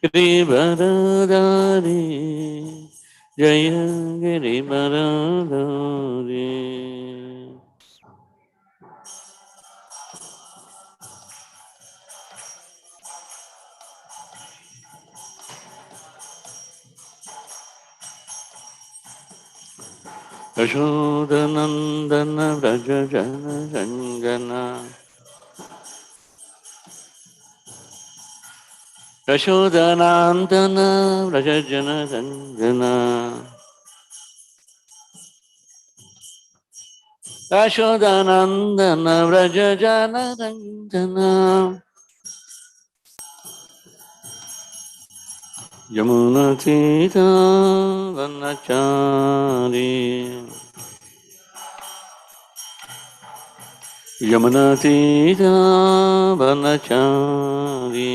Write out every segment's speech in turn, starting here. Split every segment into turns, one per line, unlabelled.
गिरिवरदारी जय गिरिवरदारी यशोदनन्दन व्रज जन रञ्जना यशोदनन्दन व्रज जन रञ्जना यशोदनन्दन व्रज जन रञ्जना यमुनतीता वनचारी यमुनतीता वनचारी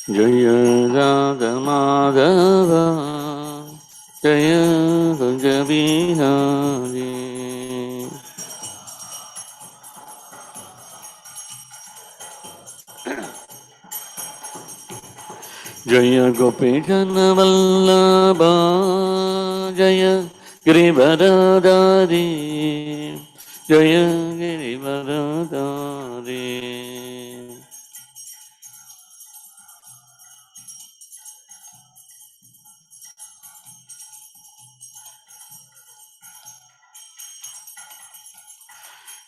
जय राधा माधव जय भज बिहारी जय गोपीजन वल्लभ जय गिरिवरदारी जय गिरिवरदारी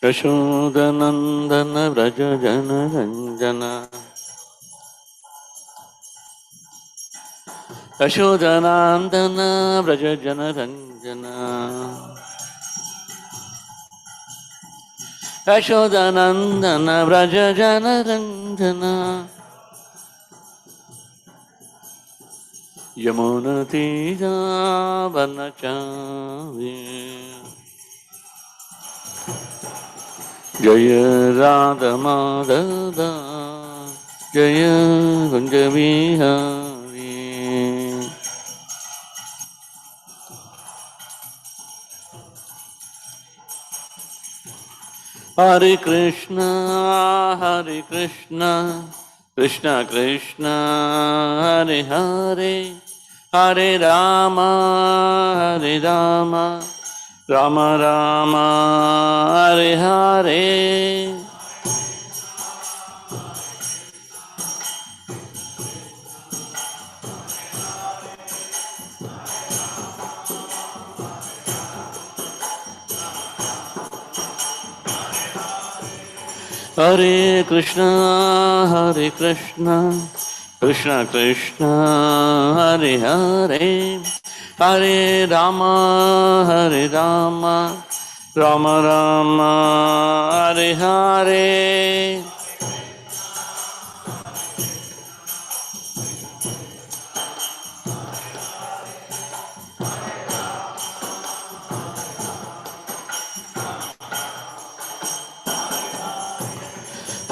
यशोदनन्दन व्रज जन रञ्जना यशोदनन्दन व्रज जन रञ्जना यशोदनन्दन व्रज जन रञ्जना यमुनतीरा वनचारी जय राधा माधव जय कुंज बिहारी हरे कृष्ण कृष्ण कृष्ण हरे हरे हरे राम राम राम हरे हरे हरे कृष्ण कृष्ण कृष्ण हरे हरे हरे राम राम राम हरे हरे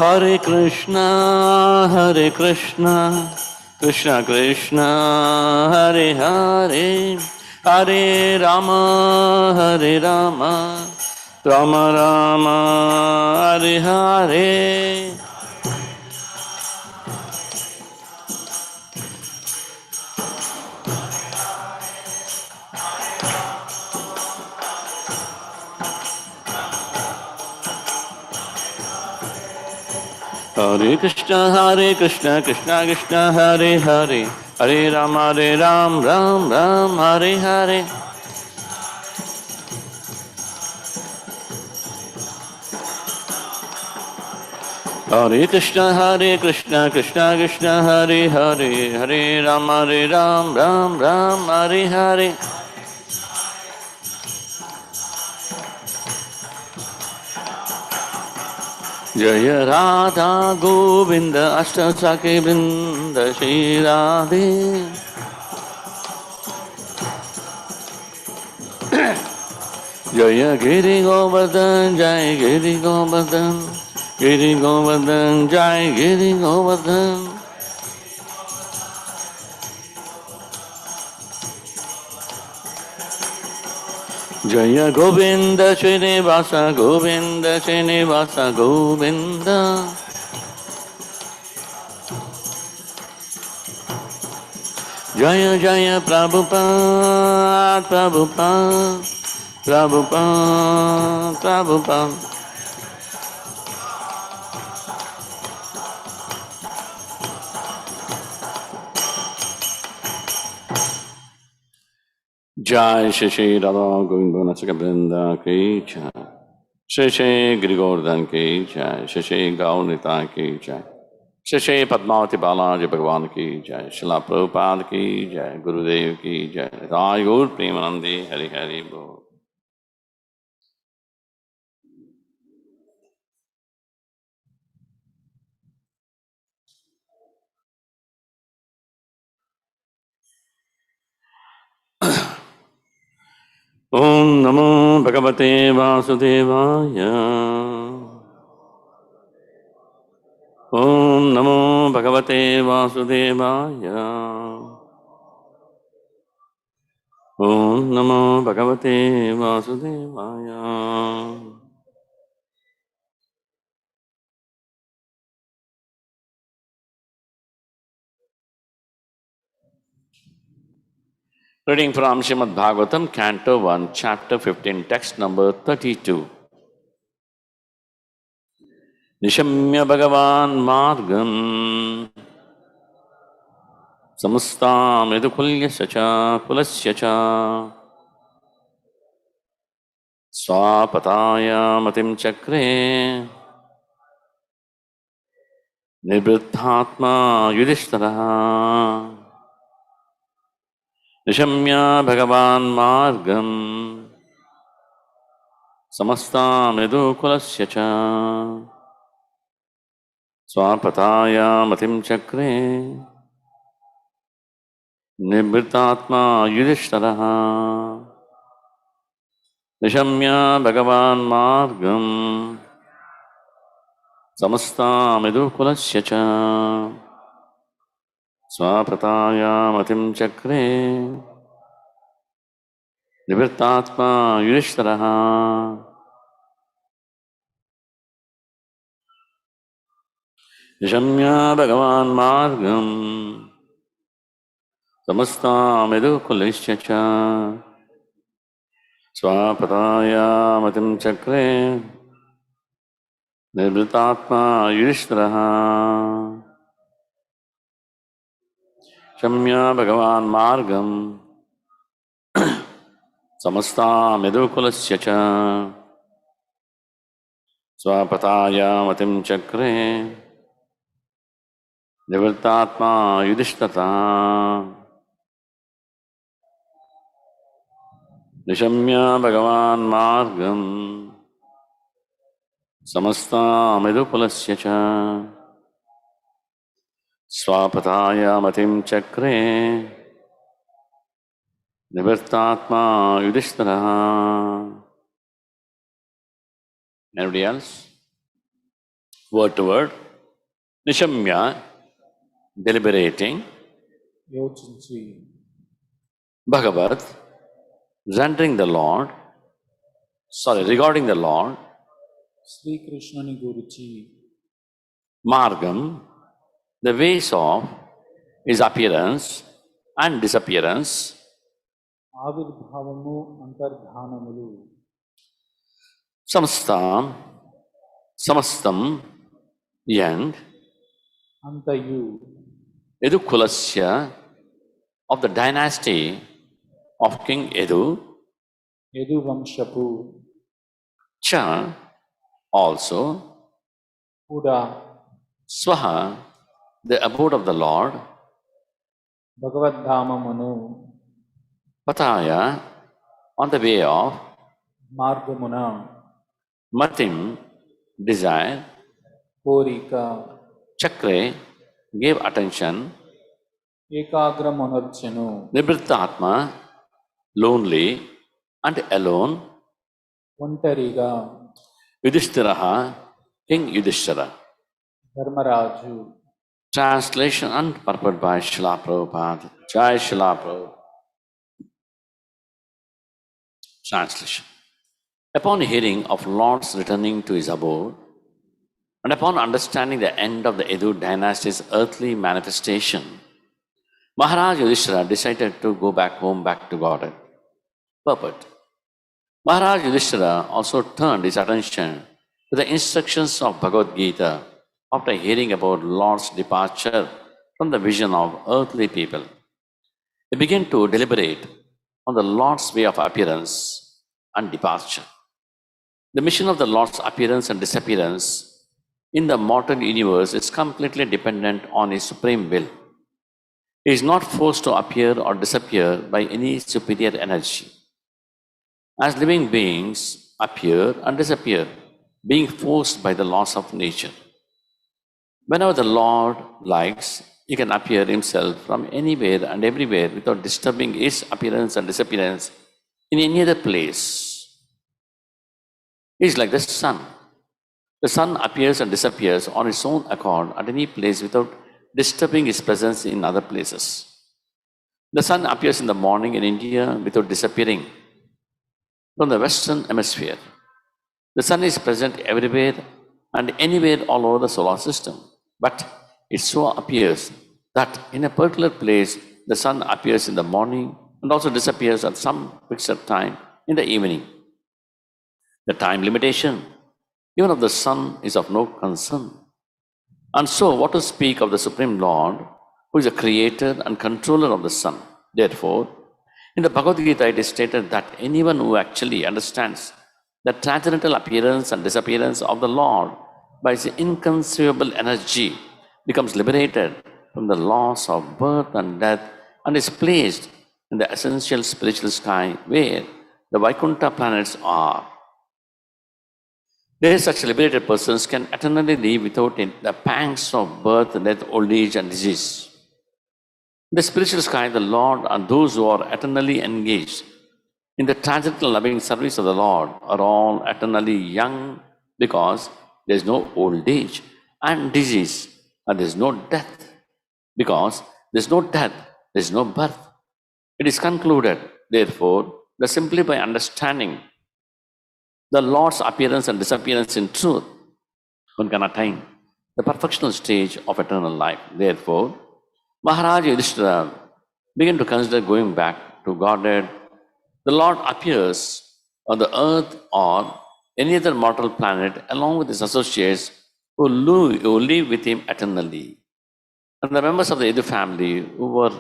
हरे कृष्ण कृष्ण कृष्ण हरे हरे हरे राम राम राम हरे हरे हरे कृष्ण कृष्ण कृष्ण हरे हरे हरे राम राम राम हरे हरे हरे कृष्ण कृष्ण कृष्ण हरे हरे हरे राम राम राम हरे हरे जय राधा गोविंद अष्ट सखी वृंद श्री राधे जय गिरि गोवर्धन जय गिरि गोवर्धन जय गिरि गोवर्धन जय Govind Srinivas Govind Jaya Jaya Prabhupada, Prabhupada, Prabhupada, Prabhupada. Jai Shri Shri Radha Govinda Nasaka Brinda Ki Jai. Shri Shri Giri Govardhan Ki Jai. Shri Shri Gaunita Ki Jai. Shri Shri Padmavati Balaji Bhagavan Ki Jai. Srila Prabhupada Ki Jai. Gurudev Ki Jai. Rai Gaur Premanandi Hari Hari Bol. Om Namo Bhagavate Vasudevaya. Om Namo Bhagavate Vasudevaya. Om Namo Bhagavate Vasudevaya. Reading from Srimad Bhagavatam, Canto 1, Chapter 15, Text number 32. Nishamya Bhagavan Margam Samustam Yadukulya Cha Pulasya Cha Swapataya Matim Chakre Nibrithatma Yudhishtara Nishamya Bhagavan Margam Samastam Yadukulasya Cha Swapataya Matim Chakre Nibrithatma Yudhishtara Nishamya Bhagavan Margam Samastam Yadukulasya Cha Swapataya Matim Chakre Nibrithatma Yudhishtara Nishamya Bhagavan Margam Samastam Yadukulasya Cha Swapataya Matim Chakre Nibrithatma Yudhishtara Shamya Bhagavan Margam Samasta Medukulasya Cha Swapataya Matim Chakre Nivritatma Yudhishtata Nishamya Bhagavan Margam Samasta Medukulasya Cha Swapataya Matim Chakre Nivritatma Yudhishtara. Anybody else? Word to word. Nishamya, deliberating.
యోచించి
Bhagavat, rendering the Lord. Regarding the Lord.
శ్రీకృష్ణుని గురించి
Margam, the ways of his appearance and disappearance.
ఆవిర్భావము అంతర్ధానములు
Samastam, Samastam, and
అంతయు
Yadukulasya, of the dynasty of King Yadu.
యదువంశపు
Cha, also.
కూడా
Swaha, the abode of the Lord.
భగవద్ధామమును
Pataya, on the way of.
మార్గమున
Matim, desire.
కోరిక
Chakre, gave attention.
ఏకాగ్రమునర్చెను
Nibrithatma, lonely and alone.
ఒంటరిగా
Yudhishthiraha, King Yudhishthira.
Dharmaraju.
Translation and purport by Srila Prabhupada. Jai Srila Prabhupada. Translation. Upon hearing of Lord's returning to his abode, and upon understanding the end of the Yadu dynasty's earthly manifestation, Maharaj Yudhishthira decided to go back home, back to Godhead. Purport. Maharaj Yudhishthira also turned his attention to the instructions of Bhagavad Gita after hearing about Lord's departure from the vision of earthly people. He began to deliberate on the Lord's way of appearance and departure. The mission of the Lord's appearance and disappearance in the mortal universe is completely dependent on His supreme will. He is not forced to appear or disappear by any superior energy. As living beings appear and disappear, being forced by the laws of nature. Whenever the Lord likes, He can appear Himself from anywhere and everywhere without disturbing His appearance and disappearance in any other place. He is like the sun. The sun appears and disappears on its own accord at any place without disturbing its presence in other places. The sun appears in the morning in India without disappearing from the Western Hemisphere. The sun is present everywhere and anywhere all over the solar system. But it so appears that in a particular place, the sun appears in the morning and also disappears at some fixed time in the evening. The time limitation, even of the sun, is of no concern. And so, what to speak of the Supreme Lord, who is the creator and controller of the sun? Therefore, in the Bhagavad Gita, it is stated that anyone who actually understands the transcendental appearance and disappearance of the Lord by His inconceivable energy becomes liberated from the laws of birth and death and is placed in the essential spiritual sky where the Vaikuntha planets are. There, such liberated persons can eternally live without the pangs of birth, death, old age, and disease. In the spiritual sky, the Lord and those who are eternally engaged in the transcendental loving service of the Lord are all eternally young because there is no old age and disease, and there is no death because there is no death, there is no birth. It is concluded, therefore, that simply by understanding the Lord's appearance and disappearance in truth, one can attain the perfectional stage of eternal life. Therefore, Maharaj Yudhishthira began to consider going back to Godhead. The Lord appears on the earth or any other mortal planet along with His associates who live with Him eternally. And the members of the Yadu family who were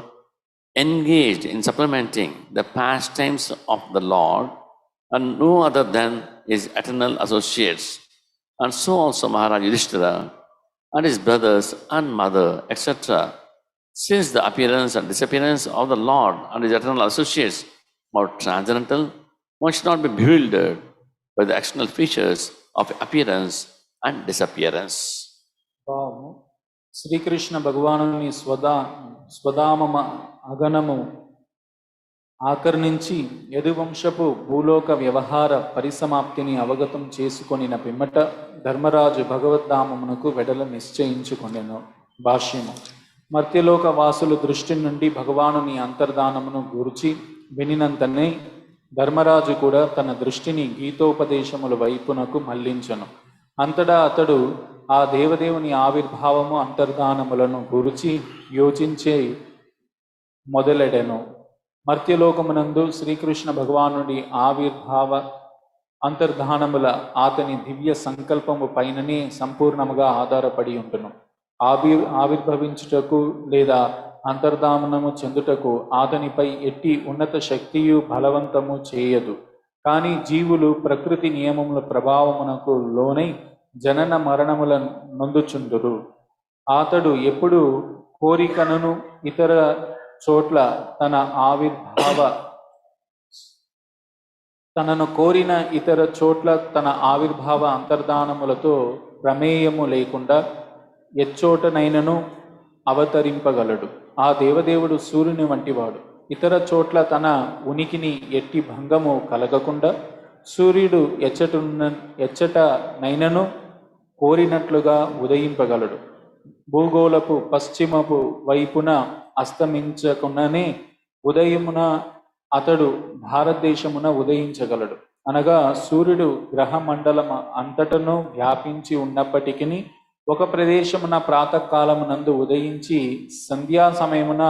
engaged in supplementing the pastimes of the Lord and no other than His eternal associates. And so also Maharaj Yudhishthira and his brothers and mother, etc. Since the appearance and disappearance of the Lord and His eternal associates are transcendental, one should not be bewildered by the external features of appearance and disappearance.
భావము శ్రీకృష్ణ భగవానుని స్వధామమ అగనము ఆకర్ణించి యదువంశపు భూలోక వ్యవహార పరిసమాప్తిని అవగతం చేసుకొనిన పిమ్మట ధర్మరాజు భగవద్ధామమునకు వెడల నిశ్చయించుకొనెను. భాష్యము మర్త్యలోక వాసుల దృష్టి నుండి భగవానుని అంతర్ధానమును గూర్చి వినినంతనే ధర్మరాజు కూడా తన దృష్టిని గీతోపదేశముల వైపునకు మళ్లించను. అంతటా అతడు ఆ దేవదేవుని ఆవిర్భావము అంతర్ధానములను గురించి యోచించే మొదలెడెను. మర్త్యలోకమునందు శ్రీకృష్ణ భగవానుడి ఆవిర్భావ అంతర్ధానముల అతని దివ్య సంకల్పము పైననే సంపూర్ణముగా ఆధారపడి ఉంటును. ఆవిర్భవించుటకు లేదా అంతర్ధానము చెందుటకు అతనిపై ఎట్టి ఉన్నత శక్తియు బలవంతము చేయదు. కానీ జీవులు ప్రకృతి నియమముల ప్రభావమునకు లోనై జనన మరణముల నొందుచుందురు. అతడు ఎప్పుడు కోరికను ఇతర చోట్ల తనను కోరిన ఇతర చోట్ల తన ఆవిర్భావ అంతర్ధానములతో ప్రమేయము లేకుండా ఎచ్చోటనైనను అవతరింపగలడు. ఆ దేవదేవుడు సూర్యుని వంటివాడు. ఇతర చోట్ల తన ఉనికిని ఎట్టి భంగము కలగకుండా సూర్యుడు ఎచ్చటనైనను కోరినట్లుగా ఉదయింపగలడు. భూగోళపు పశ్చిమపు వైపున అస్తమించకుండానే ఉదయమున అతడు భారతదేశమున ఉదయించగలడు. అనగా సూర్యుడు గ్రహమండలం అంతటను వ్యాపించి ఉన్నప్పటికీ ఒక ప్రదేశమున ప్రాతకాలమునందు ఉదయించి సంధ్యా సమయమున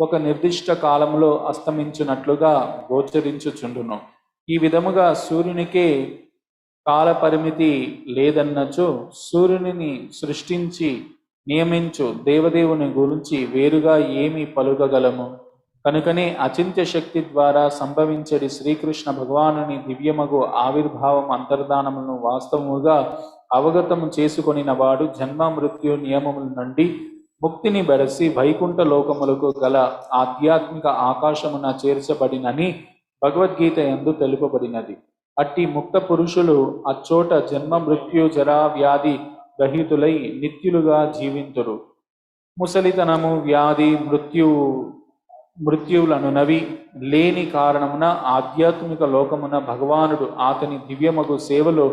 ఒక నిర్దిష్ట కాలంలో అస్తమించున్నట్లుగా గోచరించుచుండును. ఈ విధముగా సూర్యునికే కాలపరిమితి లేదన్నచో సూర్యునిని సృష్టించి నియమించు దేవదేవుని గురించి వేరుగా ఏమి పలుకగలము? కనుకనే అచింత్య శక్తి ద్వారా సంభవించడి శ్రీకృష్ణ భగవానుని దివ్యమగు ఆవిర్భావం అంతర్ధానములను వాస్తవముగా అవగతము చేసుకొనిన వాడు జన్మ మృత్యు నియమముల నుండి ముక్తిని బెడసి వైకుంఠ లోకములకు గల ఆధ్యాత్మిక ఆకాశమున చేర్చబడినని భగవద్గీత యందు తెలుపబడినది. అట్టి ముక్త పురుషులు అచ్చోట జన్మ మృత్యు జరా వ్యాధి రహితులై నిత్యులుగా జీవింతురు. ముసలితనము వ్యాధి మృత్యువులనునవి లేని కారణమున ఆధ్యాత్మిక లోకమున భగవానుడు అతని దివ్యమగు సేవలో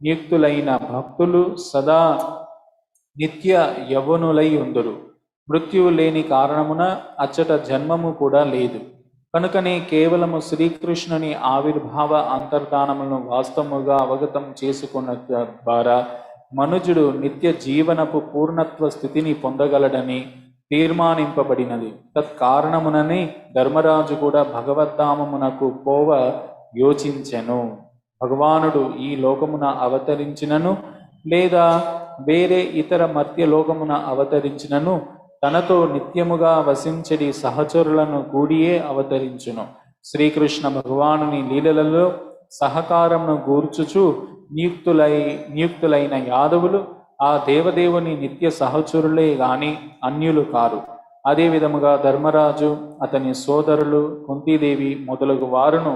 నియుక్తులైన భక్తులు సదా నిత్య యవ్వనులై ఉందురు. మృత్యువు లేని కారణమున అచ్చట జన్మము కూడా లేదు. కనుకనే కేవలము శ్రీకృష్ణుని ఆవిర్భావ అంతర్ధానములను వాస్తవముగా అవగతం చేసుకున్న ద్వారా మనుజుడు నిత్య జీవనపు పూర్ణత్వ స్థితిని పొందగలడని తీర్మానింపబడినది. తత్కారణముననే ధర్మరాజు కూడా భగవద్ధామమునకు పోవ యోచించెను. భగవానుడు ఈ లోకమున అవతరించినను లేదా వేరే ఇతర మర్త్య లోకమున అవతరించినను తనతో నిత్యముగా వసించడి సహచరులను కూడియే అవతరించును. శ్రీకృష్ణ భగవానుని లీలలలో సహకారమును గూర్చుచు నియుక్తులైన యాదవులు ఆ దేవదేవుని నిత్య సహచరులే గాని అన్యులు కారు. అదే విధముగా ధర్మరాజు అతని సోదరులు కుంతీదేవి మొదలగు వారును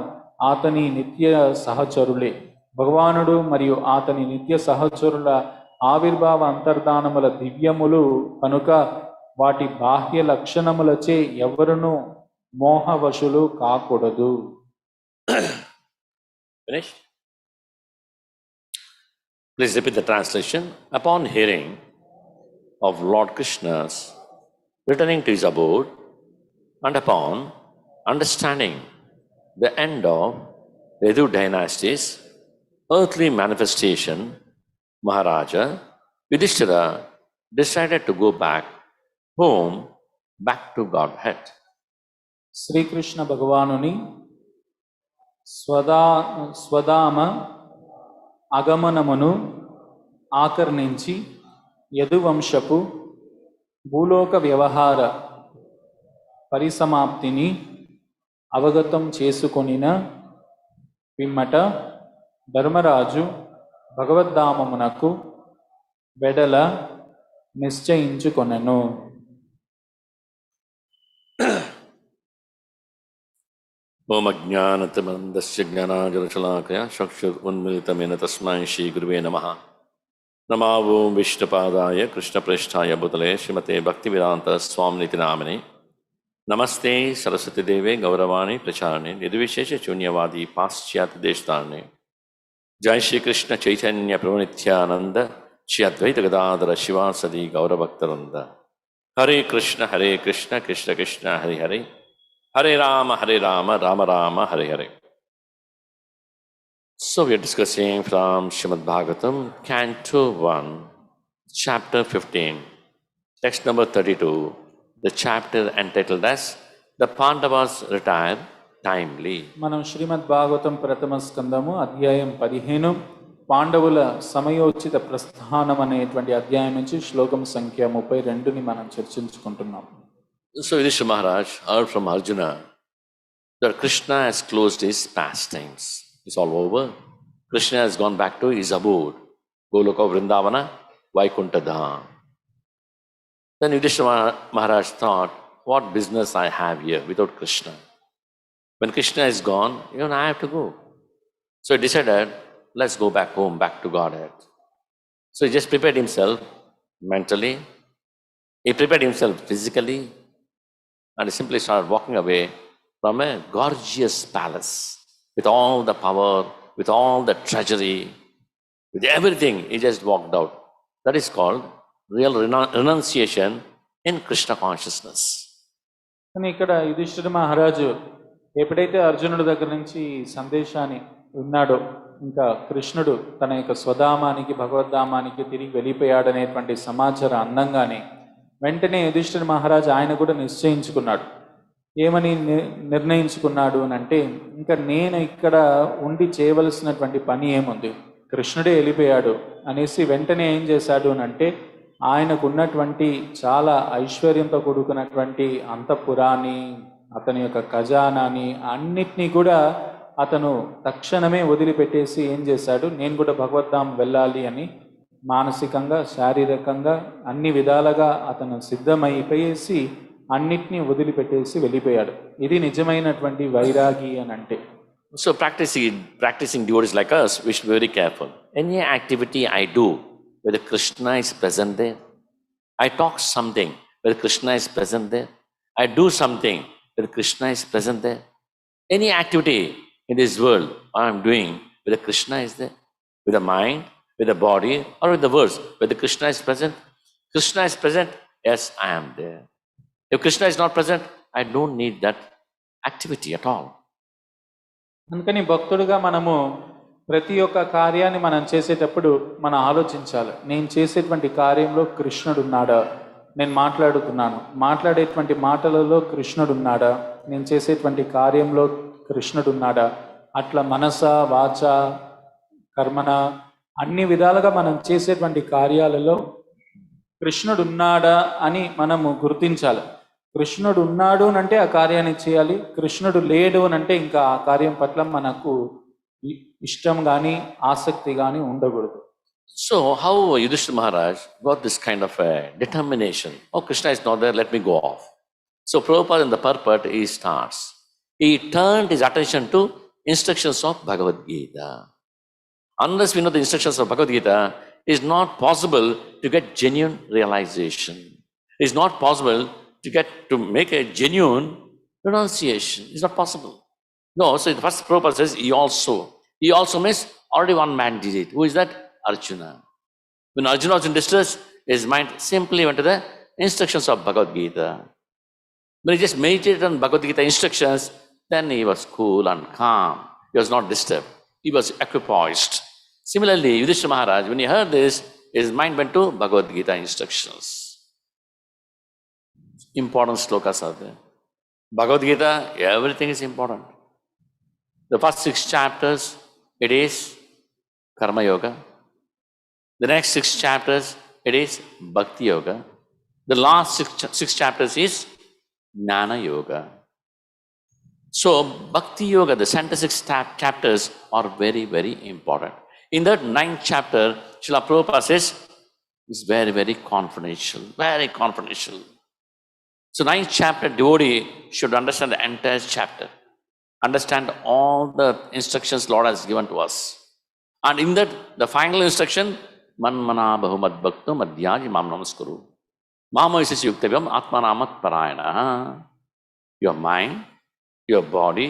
అతని నిత్య సహచరులే. భగవానుడు మరియు అతని నిత్య సహచరుల ఆవిర్భావ అంతర్ధానముల దివ్యములు కనుక వాటి బాహ్య లక్షణములచే ఎవరునూ మోహవశులు కాకూడదు.
Please repeat the translation. Upon hearing of Lord Krishna's returning to his abode and upon understanding the end of Yadu dynasty's earthly manifestation, Maharaja Yudhishthira decided to go back home, back to Godhead.
Sri Krishna Bhagavanuni స్వధామ అగమనమును ఆకర్ణించి యదువంశపు భూలోక వ్యవహార పరిసమాప్తిని అవగతం చేసుకొనిన పిమ్మట ధర్మరాజు భగవద్ధామమునకు వెడల నిశ్చయించుకొనెను.
ఓం అజ్ఞానతిమందస్య జ్ఞానాజలశలాకయా చక్షురున్మిలితమేన తస్మై శ్రీ గురువే నమః. నమో ఓం విష్ణుపాదాయ కృష్ణప్రేష్ఠాయ భూతలే శ్రీమతే భక్తివేదాంత స్వామినితి నామినే. నమస్తే సరస్వతీదేవే గౌరవాణి ప్రచారణే నిర్విశేష శూన్యవాది పాశ్చాత్య దేశతాన్ని. జై శ్రీకృష్ణ చైతన్య ప్రభు నిత్యానంద శ్రీ అద్వైత Gadadhara శివాసది గౌరభక్తవృంద. Hare Krishna Krishna Krishna Hari Hare, Hare Rama Rama Rama Hare Hare. So we are discussing from Srimad Bhagavatam, Canto 1, Chapter 15, text number 32, the chapter entitled as The Pandavas Retire Timely.
మనం శ్రీమద్ భాగవతం ప్రథమ స్కందము అధ్యాయం 15 పాండవుల సమయోచిత ప్రస్థానం అనేటువంటి అధ్యాయం నుంచి శ్లోకం సంఖ్య 32ని మనం చర్చించుకుంటున్నాం.
So Yudhishthira Maharaj heard from Arjuna that Krishna has closed his pastimes. It's all over. Krishna has gone back to his abode, Goloka Vrindavana, Vaikuntha Dham. Then Yudhishthira Maharaj thought, what business I have here without Krishna? When Krishna is gone, even I have to go. So he decided, let's go back home, back to Godhead. So he just prepared himself mentally, he prepared himself physically, and he simply started walking away from a gorgeous palace with all the power, with all the treasury, with everything. He just walked out. That is called real renunciation in Krishna consciousness.
కానీ ఇక్కడ యుధిష్ఠిర మహారాజు ఎప్పుడైతే అర్జునుడి దగ్గర నుంచి సందేశాన్ని విన్నాడో, ఇంకా కృష్ణుడు తన యొక్క స్వధామానికి భగవద్ధామానికి తిరిగి వెళ్ళిపోయాడనేటువంటి సమాచారం అందంగానే వెంటనే యుధిష్ఠిర మహారాజు ఆయన కూడా నిశ్చయించుకున్నాడు, ఏమని నిర్ణయించుకున్నాడు అని అంటే, ఇంకా నేను ఇక్కడ ఉండి చేయవలసినటువంటి పని ఏముంది, కృష్ణుడే వెళ్ళిపోయాడు అనేసి వెంటనే ఏం చేశాడు అని అంటే, ఆయనకు ఉన్నటువంటి చాలా ఐశ్వర్యంతో కూడుకున్నటువంటి అంతఃపురాన్ని, అతని యొక్క ఖజానాని అన్నిటినీ కూడా అతను తక్షణమే వదిలిపెట్టేసి ఏం చేశాడు, నేను కూడా భగవద్ధాం వెళ్ళాలి అని మానసికంగా శారీరకంగా అన్ని విధాలుగా అతను సిద్ధమైపోయేసి అన్నిటినీ వదిలిపెట్టేసి వెళ్ళిపోయాడు. ఇది నిజమైనటువంటి వైరాగి అని అంటే.
So practicing devotees like us, we should be very careful. Any activity I do, whether Krishna is present there, I talk something, whether Krishna is present there, I do something, whether Krishna is present there. Any activity in this world I am doing, whether Krishna is there, with the mind, with the body, or with the words, whether Krishna is present. Krishna is present, yes, I am there. If Krishna is not present, I don't need that activity at all.
అందుకని భక్తుడిగా మనము ప్రతి ఒక్క కార్యాన్ని మనం చేసేటప్పుడు మనం ఆలోచించాలి, నేను చేసేటువంటి కార్యంలో కృష్ణుడు ఉన్నాడా, నేను మాట్లాడేటువంటి మాటలలో కృష్ణుడు ఉన్నాడా, నేను చేసేటువంటి కార్యంలో కృష్ణుడు ఉన్నాడా, అట్లా మనస వాచ కర్మన అన్ని విధాలుగా మనం చేసేటువంటి కార్యాలలో కృష్ణుడు ఉన్నాడా అని మనము గుర్తించాలి. కృష్ణుడు ఉన్నాడు అంటే ఆ కార్యాన్ని చేయాలి, కృష్ణుడు లేడు అని అంటే ఇంకా ఆ కార్యం పట్ల మనకు ఇష్టం కానీ ఆసక్తి కానీ ఉండకూడదు.
So how Yudhishthira Maharaj got this kind of a determination? Oh, Krishna is not there, let me go off. So Prabhupada in the purport, he starts. He turned his attention to instructions of Bhagavad Gita. Unless we know the instructions of Bhagavad Gita, it is not possible to get genuine realization. It is not possible to make a genuine renunciation. It's not possible. No, so the first Prabhupada says, he also means already one man did it. Who is that? Arjuna. When Arjuna was in distress, his mind simply went to the instructions of Bhagavad Gita. When he just meditated on Bhagavad Gita instructions, then he was cool and calm. He was not disturbed. He was equipoised. Similarly, Yudhishthira Maharaj, when he heard this, his mind went to Bhagavad Gita instructions. Important slokas are there. Bhagavad Gita, everything is important. The first 6 chapters, it is Karma Yoga. The next 6 chapters, it is Bhakti Yoga. The last 6 chapters is Jnana Yoga. So, Bhakti Yoga, the center 6 chapters are very, very important. In that 9th chapter, Srila Prabhupada says, it's very, very confidential, very confidential. So 9th chapter, devotee should understand the entire chapter, understand all the instructions Lord has given to us. And in that, the final instruction, Manmana Bahumad Bhaktu Madhyaji Mam Namaskuru. Mama is Yuktavyam Atmanamat Parayana. Your mind, your body,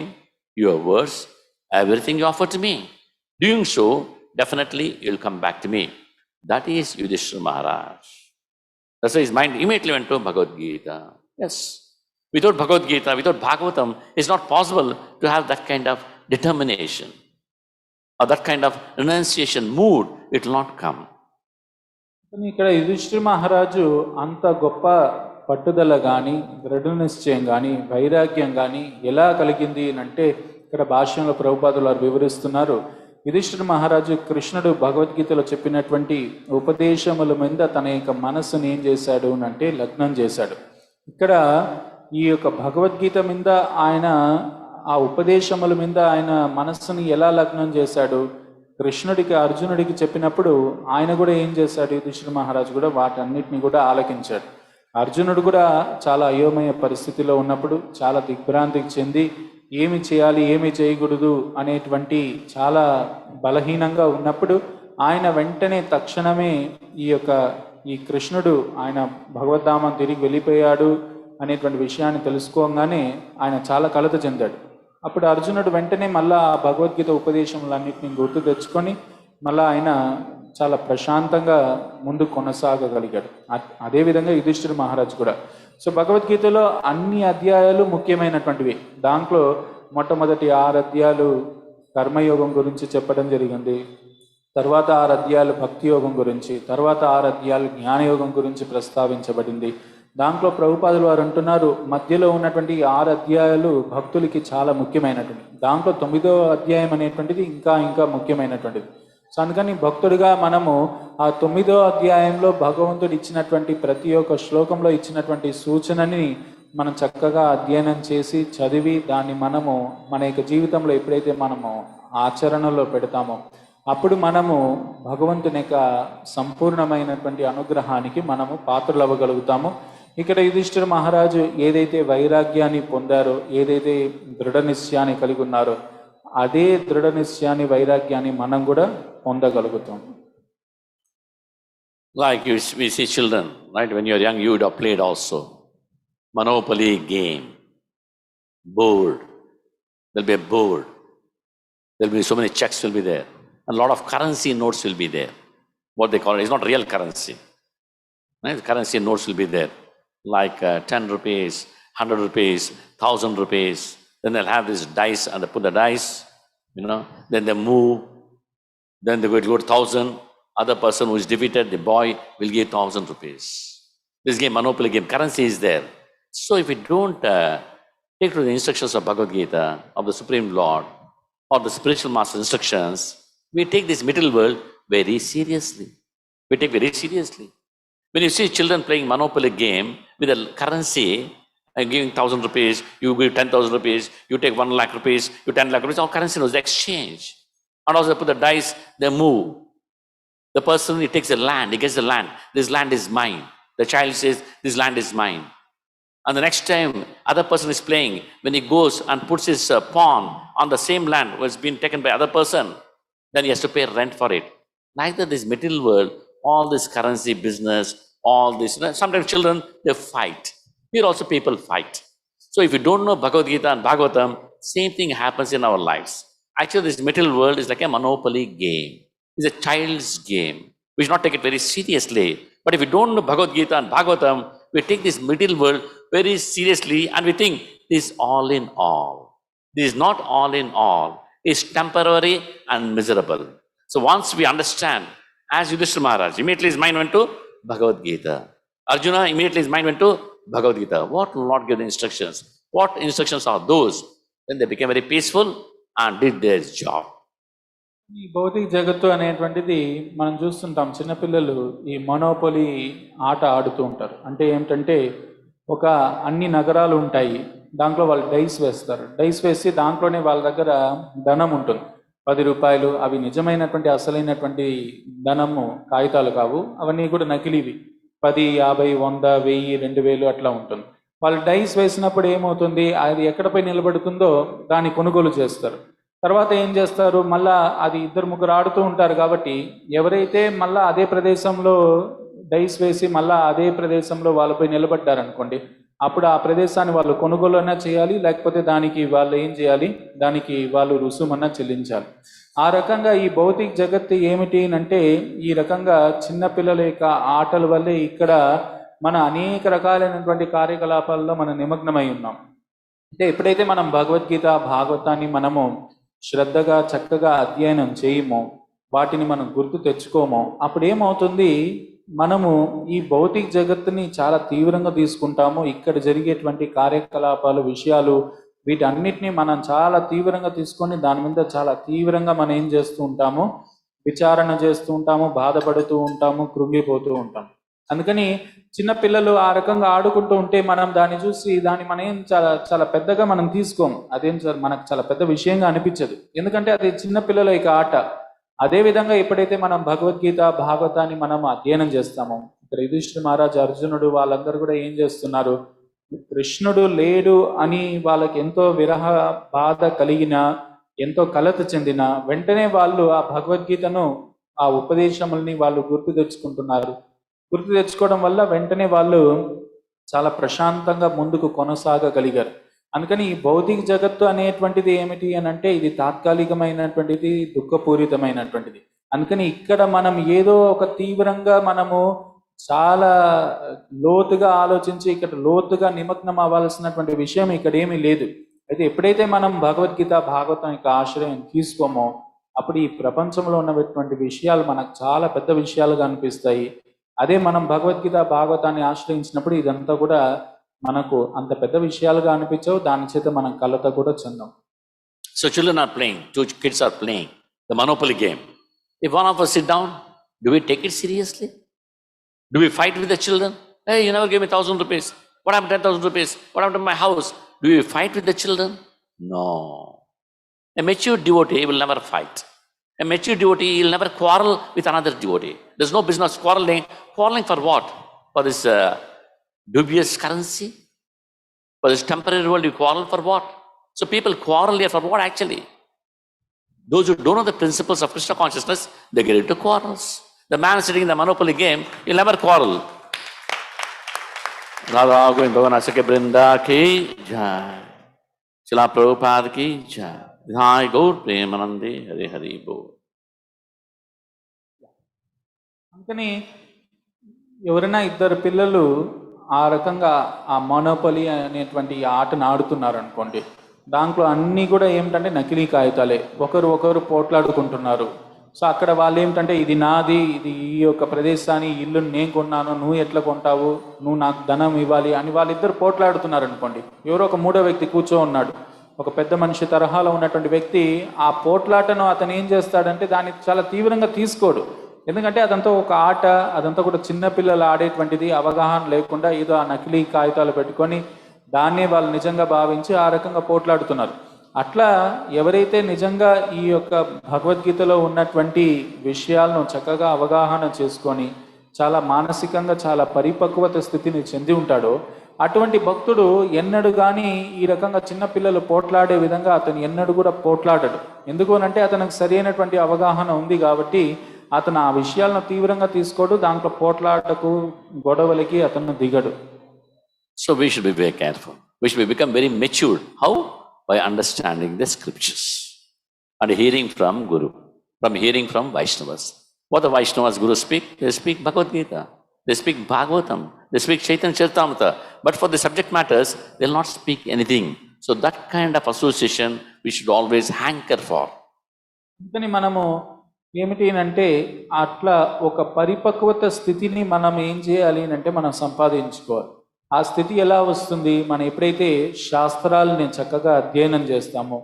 your words, everything you offer to me. Doing so, definitely you'll come back to me. That is Yudhishthira Maharaj. That's why his mind immediately went to Bhagavad Gita. Yes. Without Bhagavad Gita, without Bhagavatam, it's not possible to have that kind of determination or that kind of renunciation mood. It will not come.
ఇక్కడ యుధిష్ఠిర మహారాజు అంత గొప్ప పట్టుదల కానీ, దృఢ నిశ్చయం కానీ, వైరాగ్యం కానీ ఎలా కలిగింది అంటే ఇక్కడ భాష్యంలో ప్రభుపాదులు వారు వివరిస్తున్నారు. యుధిష్ఠిర మహారాజు కృష్ణుడు భగవద్గీతలో చెప్పినటువంటి ఉపదేశముల మీద తన యొక్క మనస్సును ఏం చేశాడు అంటే లగ్నం చేశాడు. ఇక్కడ ఈ యొక్క భగవద్గీత మీద ఆయన ఆ ఉపదేశముల మీద ఆయన మనస్సుని ఎలా లగ్నం చేశాడు, కృష్ణుడికి అర్జునుడికి చెప్పినప్పుడు ఆయన కూడా ఏం చేశాడు, యుధిష్ఠిర మహారాజు కూడా వాటన్నిటిని కూడా ఆలకించాడు. అర్జునుడు కూడా చాలా అయోమయ పరిస్థితిలో ఉన్నప్పుడు, చాలా దిగ్భ్రాంతికి చెంది ఏమి చేయాలి ఏమి చేయకూడదు అనేటువంటి చాలా బలహీనంగా ఉన్నప్పుడు ఆయన వెంటనే తక్షణమే ఈ కృష్ణుడు ఆయన భగవద్ధామం తిరిగి వెళ్ళిపోయాడు అనేటువంటి విషయాన్ని తెలుసుకోగానే ఆయన చాలా కలత చెందాడు. అప్పుడు అర్జునుడు వెంటనే మళ్ళా ఆ భగవద్గీత ఉపదేశములన్నింటినీ గుర్తు తెచ్చుకొని మళ్ళా ఆయన చాలా ప్రశాంతంగా ముందు కొనసాగగలిగాడు. అదేవిధంగా యుధిష్ఠిర మహారాజు కూడా. సో భగవద్గీతలో అన్ని అధ్యాయాలు ముఖ్యమైనటువంటివి. దాంట్లో మొట్టమొదటి 6 అధ్యాయాలు కర్మయోగం గురించి చెప్పడం జరిగింది. తర్వాత 6 అధ్యాయాలు భక్తి యోగం గురించి, తర్వాత 6 అధ్యాయాలు జ్ఞానయోగం గురించి ప్రస్తావించబడింది. దాంట్లో ప్రభుపాదులు వారు అంటున్నారు, మధ్యలో ఉన్నటువంటి 6 అధ్యాయాలు భక్తులకి చాలా ముఖ్యమైనటువంటి, దాంట్లో 9వ అధ్యాయం అనేటువంటిది ఇంకా ఇంకా ముఖ్యమైనటువంటిది. సో అందుకని భక్తుడిగా మనము ఆ 9వ అధ్యాయంలో భగవంతుడు ఇచ్చినటువంటి ప్రతి ఒక్క శ్లోకంలో ఇచ్చినటువంటి సూచనని మనం చక్కగా అధ్యయనం చేసి చదివి దాన్ని మనము మన యొక్క జీవితంలో ఎప్పుడైతే మనము ఆచరణలో పెడతామో అప్పుడు మనము భగవంతుని యొక్క సంపూర్ణమైనటువంటి అనుగ్రహానికి మనము పాత్రలు అవ్వగలుగుతాము. ఇక్కడ యుధిష్ఠిర మహారాజు ఏదైతే వైరాగ్యాన్ని పొందారో, ఏదైతే దృఢ నిశ్చయాన్ని కలిగి ఉన్నారో, అదే దృఢ నిశ్చయాన్ని వైరాగ్యాన్ని మనం కూడా పొందగలుగుతాం.
Like we see children, right? When you're young, you would have played also. Monopoly game. Board. There'll be a board. There'll be so many checks will be there. A lot of currency notes will be there. What they call it is not real currency. Right? Currency notes will be there. Like 10 rupees, 100 rupees, 1,000 rupees. Then they'll have this dice and they put the dice, then they move. Then they go to 1,000. Other person who is defeated, the boy will give 1,000 rupees. This game, Monopoly game, currency is there. So if we don't take to the instructions of Bhagavad Gita, of the Supreme Lord, or the spiritual master instructions, we take this material world very seriously. We take very seriously. When you see children playing Monopoly game with a currency, and giving 1,000 rupees, you give 10,000 rupees, you take 1 lakh rupees, you 10 lakh rupees, all currency knows the exchange. And also they put the dice, they move. The person, he takes a land, he gets the land. This land is mine. The child says, this land is mine. And the next time, other person is playing, when he goes and puts his pawn on the same land was being taken by other person, then he has to pay rent for it. Like that, this material world, all this currency business, all this, sometimes children, they fight. Here also people fight. So if you don't know Bhagavad Gita and Bhagavatam, same thing happens in our lives. Actually, this material world is like a monopoly game. It's a child's game. We should not take it very seriously. But if we don't know Bhagavad Gita and Bhagavatam, we take this material world very seriously and we think this is all in all. This is not all in all. It's temporary and miserable. So once we understand, as Yudhishthira Maharaj, immediately his mind went to Bhagavad Gita. Arjuna, immediately his mind went to Bhagavad Gita. What will Lord give the instructions? What instructions are those? Then they became very peaceful and did their job.
ఈ భౌతిక జగత్తు అనేటువంటిది మనం చూస్తుంటాం, చిన్నపిల్లలు ఈ monopoly ఆట ఆడుతూ ఉంటారు. అంటే ఏమిటంటే, ఒక అన్ని నగరాలు ఉంటాయి, దాంట్లో వాళ్ళు డైస్ వేస్తారు. డైస్ వేసి దాంట్లోనే వాళ్ళ దగ్గర ధనం ఉంటుంది, 10 రూపాయలు. అవి నిజమైనటువంటి అసలైనటువంటి ధనము కాగితాలు కావు, అవన్నీ కూడా నకిలీవి. 10, 50, 100, 1000, 2000 అట్లా ఉంటుంది. వాళ్ళు డైస్ వేసినప్పుడు ఏమవుతుంది, అది ఎక్కడపై నిలబడుతుందో దాన్ని కొనుగోలు చేస్తారు. తర్వాత ఏం చేస్తారు, మళ్ళా అది 2-3 ఆడుతూ ఉంటారు కాబట్టి ఎవరైతే మళ్ళా అదే ప్రదేశంలో డైస్ వేసి మళ్ళా అదే ప్రదేశంలో వాళ్ళపై నిలబడ్డారనుకోండి, అప్పుడు ఆ ప్రదేశాన్ని వాళ్ళు కొనుగోలు అన్నా చేయాలి, లేకపోతే దానికి వాళ్ళు ఏం చేయాలి, దానికి వాళ్ళు రుసుమన్నా చెల్లించాలి. ఆ రకంగా ఈ భౌతిక జగత్తు ఏమిటి అంటే, ఈ రకంగా చిన్నపిల్లల యొక్క ఆటల వల్లే ఇక్కడ మన అనేక రకాలైనటువంటి కార్యకలాపాల్లో మనం నిమగ్నమై ఉన్నాం. అంటే ఎప్పుడైతే మనం భగవద్గీత భాగవతాన్ని మనము శ్రద్ధగా చక్కగా అధ్యయనం చేయమో, వాటిని మనం గుర్తు తెచ్చుకోమో, అప్పుడు ఏమవుతుంది, మనము ఈ భౌతిక జగత్తుని చాలా తీవ్రంగా తీసుకుంటాము. ఇక్కడ జరిగేటువంటి కార్యకలాపాలు, విషయాలు, వీటన్నిటిని మనం చాలా తీవ్రంగా తీసుకొని దాని మీద చాలా తీవ్రంగా మనం ఏం చేస్తూ ఉంటాము, విచారణ చేస్తూ ఉంటాము, బాధపడుతూ ఉంటాము, కృంగిపోతూ ఉంటాము. అందుకని చిన్నపిల్లలు ఆ రకంగా ఆడుకుంటూ ఉంటే మనం దాన్ని చూసి దాన్ని మనం ఏం చాలా చాలా పెద్దగా మనం తీసుకోము, అదేం మనకు చాలా పెద్ద విషయంగా అనిపించదు, ఎందుకంటే అది చిన్నపిల్లల యొక్క ఆట. అదేవిధంగా ఎప్పుడైతే మనం భగవద్గీత భాగవతాన్ని మనం అధ్యయనం చేస్తామో, ఇక్కడ యుధిష్ఠిర మహారాజు, అర్జునుడు, వాళ్ళందరూ కూడా ఏం చేస్తున్నారు, కృష్ణుడు లేడు అని వాళ్ళకి ఎంతో విరహ బాధ కలిగిన, ఎంతో కలత చెందిన వెంటనే వాళ్ళు ఆ భగవద్గీతను, ఆ ఉపదేశముల్ని వాళ్ళు గుర్తు తెచ్చుకుంటున్నారు. గుర్తు తెచ్చుకోవడం వల్ల వెంటనే వాళ్ళు చాలా ప్రశాంతంగా ముందుకు కొనసాగగలిగారు. అందుకని ఈ భౌతిక జగత్తు అనేటువంటిది ఏమిటి అని అంటే, ఇది తాత్కాలికమైనటువంటిది, దుఃఖపూరితమైనటువంటిది. అందుకని ఇక్కడ మనం ఏదో ఒక తీవ్రంగా మనము చాలా లోతుగా ఆలోచించి ఇక్కడ లోతుగా నిమగ్నం అవ్వాల్సినటువంటి విషయం ఇక్కడ ఏమీ లేదు. అయితే ఎప్పుడైతే మనం భగవద్గీత భాగవతం యొక్క ఆశ్రయం తీసుకోమో, అప్పుడు ఈ ప్రపంచంలో ఉన్నటువంటి విషయాలు మనకు చాలా పెద్ద విషయాలుగా అనిపిస్తాయి. అదే మనం భగవద్గీత భాగవతాన్ని ఆశ్రయించినప్పుడు ఇదంతా కూడా మనకు అంత పెద్ద విషయాలుగా అనిపించవు, దాని చేత మనం కలత కూడా చెందాం.
So children are playing, two kids are playing the Monopoly game. If one of us sit down, do we take it seriously? Do we fight with the children? Hey, you never gave me 1,000 rupees. What happened to 10,000 rupees? What happened to my house? Do we fight with the children? No. A mature devotee will never fight. A mature devotee will never quarrel with another devotee. There's no business quarreling. Quarreling for what? For this dubious currency? For this temporary world, you quarrel for what? So people quarrel here for what actually? Those who don't know the principles of Krishna consciousness, they get into quarrels. The man sitting in the Monopoly game, he'll never quarrel. Radha Govinda Bhavanasake Brinda ki jai. Srila Prabhupada ki jai. Dhai Gaur Premanande Hare Hare Bol.
అందుకని ఎవరైనా ఇద్దరు పిల్లలు ఆ రకంగా ఆ monopoly అనేటువంటి ఆటను ఆడుతున్నారు అనుకోండి, దాంట్లో అన్నీ కూడా ఏమిటంటే నకిలీ కాగితాలే, ఒకరు పోట్లాడుకుంటున్నారు. సో అక్కడ వాళ్ళు ఏమిటంటే ఇది నాది, ఇది ఈ యొక్క ప్రదేశాన్ని ఇల్లు నేను కొన్నాను, నువ్వు ఎట్లా కొంటావు, నువ్వు నాకు ధనం ఇవ్వాలి అని వాళ్ళిద్దరు పోట్లాడుతున్నారు అనుకోండి. ఎవరో ఒక మూడో వ్యక్తి కూర్చో ఉన్నాడు, ఒక పెద్ద మనిషి తరహాలో ఉన్నటువంటి వ్యక్తి ఆ పోట్లాటను అతను ఏం చేస్తాడంటే దాన్ని చాలా తీవ్రంగా తీసుకోడు. ఎందుకంటే అదంతా ఒక ఆట, అదంతా కూడా చిన్నపిల్లలు ఆడేటువంటిది, అవగాహన లేకుండా ఏదో ఆ నకిలీ కాగితాలు పెట్టుకొని దాన్నే వాళ్ళు నిజంగా భావించి ఆ రకంగా పోట్లాడుతున్నారు. అట్లా ఎవరైతే నిజంగా ఈ యొక్క భగవద్గీతలో ఉన్నటువంటి విషయాలను చక్కగా అవగాహన చేసుకొని చాలా మానసికంగా చాలా పరిపక్వత స్థితిని చెంది ఉంటాడో అటువంటి భక్తుడు ఎన్నడూ కానీ ఈ రకంగా చిన్నపిల్లలు పోట్లాడే విధంగా అతను ఎన్నడూ కూడా పోట్లాడడు. ఎందుకు అంటే అతనికి సరైనటువంటి అవగాహన ఉంది కాబట్టి అతను ఆ విషయాలను తీవ్రంగా తీసుకోడు, దాంట్లో పోట్లాటకు గొడవలకి అతను దిగడు.
So we should be very careful. We should become very mature. How? By understanding the scriptures and hearing from Guru, from hearing from Vaishnavas. What the Vaishnavas Guru speak? They speak Bhagavad Gita, they speak Bhagavatam, they speak Chaitanya Charitamrita. But for the subject matters, they'll not speak anything. So that kind of association we should always hanker for.
అందుకని మనము ఏమిటి అంటే అట్లా ఒక పరిపక్వత స్థితిని మనం ఏం చేయాలి అంటే మనం సంపాదించుకోవాలి. ఆ స్థితి ఎలా వస్తుంది? మనం ఎప్పుడైతే శాస్త్రాలని చక్కగా అధ్యయనం చేస్తామో,